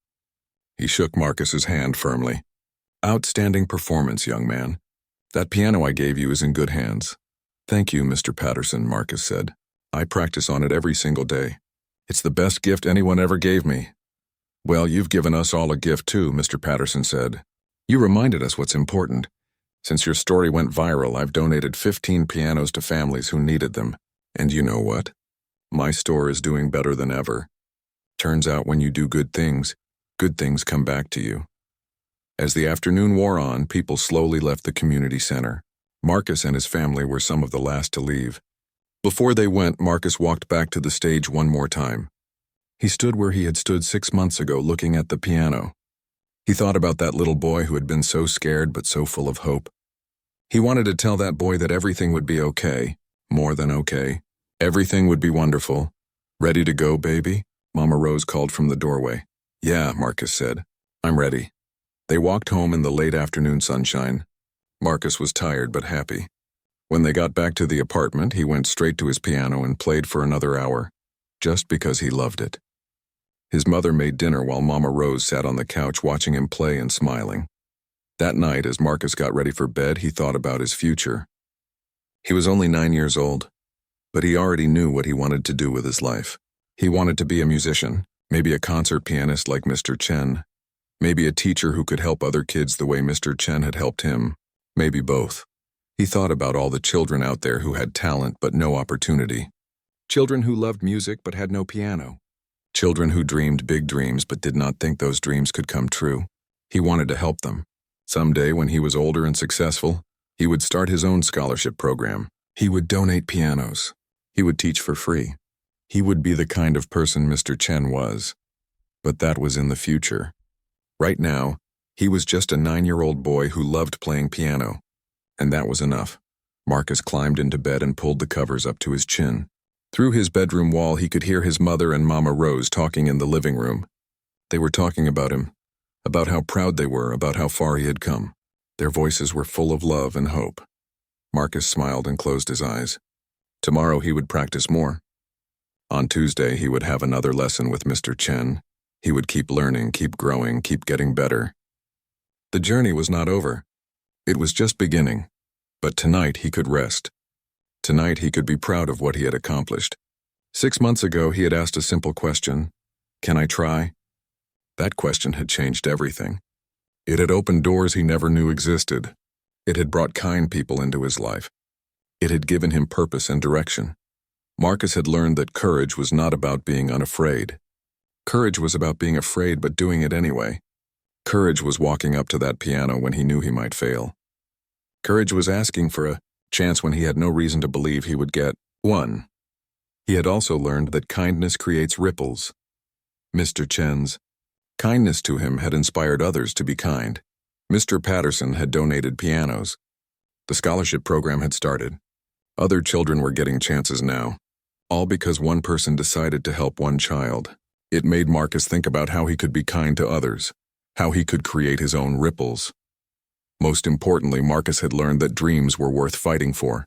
He shook Marcus's hand firmly. "Outstanding performance, young man. That piano I gave you is in good hands." "Thank you, Mr. Patterson," Marcus said. "I practice on it every single day. It's the best gift anyone ever gave me." "Well, you've given us all a gift too," Mr. Patterson said. "You reminded us what's important. Since your story went viral, I've donated 15 pianos to families who needed them. And you know what? My store is doing better than ever. Turns out when you do good things come back to you." As the afternoon wore on, people slowly left the community center. Marcus and his family were some of the last to leave. Before they went, Marcus walked back to the stage one more time. He stood where he had stood 6 months ago, looking at the piano. He thought about that little boy who had been so scared but so full of hope. He wanted to tell that boy that everything would be okay, more than okay. Everything would be wonderful. "Ready to go, baby?" Mama Rose called from the doorway. "Yeah," Marcus said. "I'm ready." They walked home in the late afternoon sunshine. Marcus was tired but happy. When they got back to the apartment, he went straight to his piano and played for another hour, just because he loved it. His mother made dinner while Mama Rose sat on the couch watching him play and smiling. That night, as Marcus got ready for bed, he thought about his future. He was only 9 years old, but he already knew what he wanted to do with his life. He wanted to be a musician, maybe a concert pianist like Mr. Chen, maybe a teacher who could help other kids the way Mr. Chen had helped him, maybe both. He thought about all the children out there who had talent but no opportunity. Children who loved music but had no piano. Children who dreamed big dreams but did not think those dreams could come true. He wanted to help them. Someday, when he was older and successful, he would start his own scholarship program. He would donate pianos. He would teach for free. He would be the kind of person Mr. Chen was. But that was in the future. Right now, he was just a 9-year-old boy who loved playing piano. And that was enough. Marcus climbed into bed and pulled the covers up to his chin. Through his bedroom wall, he could hear his mother and Mama Rose talking in the living room. They were talking about him, about how proud they were, about how far he had come. Their voices were full of love and hope. Marcus smiled and closed his eyes. Tomorrow he would practice more. On Tuesday, he would have another lesson with Mr. Chen. He would keep learning, keep growing, keep getting better. The journey was not over. It was just beginning. But tonight he could rest. Tonight he could be proud of what he had accomplished. 6 months ago, he had asked a simple question: "Can I try?" That question had changed everything. It had opened doors he never knew existed. It had brought kind people into his life. It had given him purpose and direction. Marcus had learned that courage was not about being unafraid. Courage was about being afraid but doing it anyway. Courage was walking up to that piano when he knew he might fail. Courage was asking for a chance when he had no reason to believe he would get one. He had also learned that kindness creates ripples. Mr. Chen's kindness to him had inspired others to be kind. Mr. Patterson had donated pianos. The scholarship program had started. Other children were getting chances now, all because one person decided to help one child. It made Marcus think about how he could be kind to others, how he could create his own ripples. Most importantly, Marcus had learned that dreams were worth fighting for.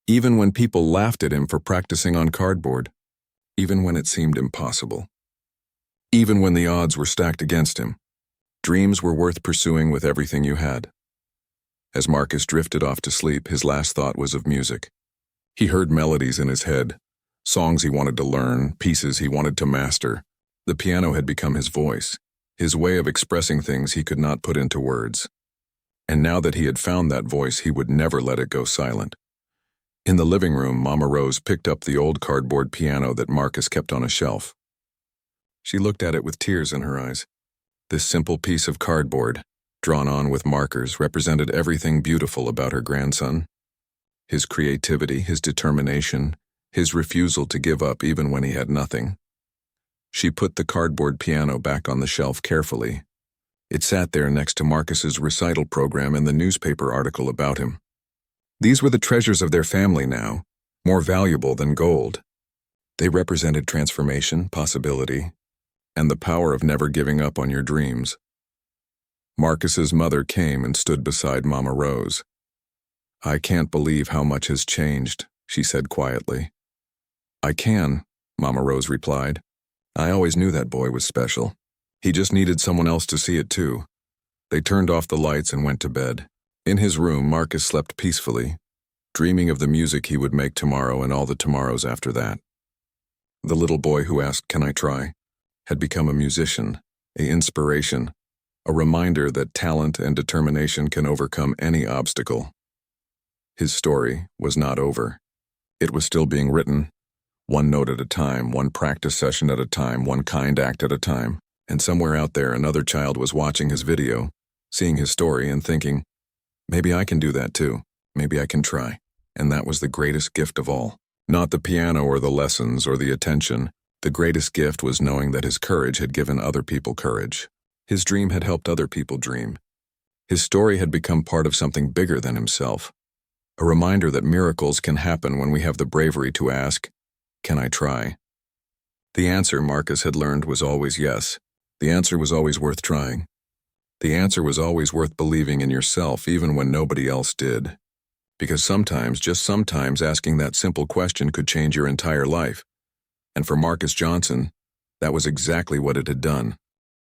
Even when people laughed at him for practicing on cardboard, even when it seemed impossible, even when the odds were stacked against him, dreams were worth pursuing with everything you had. As Marcus drifted off to sleep, his last thought was of music. He heard melodies in his head, songs he wanted to learn, pieces he wanted to master. The piano had become his voice, his way of expressing things he could not put into words. And now that he had found that voice, he would never let it go silent. In the living room, Mama Rose picked up the old cardboard piano that Marcus kept on a shelf. She looked at it with tears in her eyes. This simple piece of cardboard, drawn on with markers, represented everything beautiful about her grandson. His creativity, his determination, his refusal to give up even when he had nothing. She put the cardboard piano back on the shelf carefully. It sat there next to Marcus's recital program and the newspaper article about him. These were the treasures of their family now, more valuable than gold. They represented transformation, possibility, and the power of never giving up on your dreams. Marcus's mother came and stood beside Mama Rose. "I can't believe how much has changed," she said quietly. "I can," Mama Rose replied. "I always knew that boy was special. He just needed someone else to see it too." They turned off the lights and went to bed. In his room, Marcus slept peacefully, dreaming of the music he would make tomorrow and all the tomorrows after that. The little boy who asked, "Can I try?" had become a musician, an inspiration, a reminder that talent and determination can overcome any obstacle. His story was not over. It was still being written, one note at a time, one practice session at a time, one kind act at a time. And somewhere out there, another child was watching his video, seeing his story and thinking, maybe I can do that too. Maybe I can try. And that was the greatest gift of all. Not the piano or the lessons or the attention. The greatest gift was knowing that his courage had given other people courage. His dream had helped other people dream. His story had become part of something bigger than himself. A reminder that miracles can happen when we have the bravery to ask, "Can I try?" The answer, Marcus had learned, was always yes. The answer was always worth trying. The answer was always worth believing in yourself even when nobody else did. Because sometimes, just sometimes, asking that simple question could change your entire life. And for Marcus Johnson, that was exactly what it had done.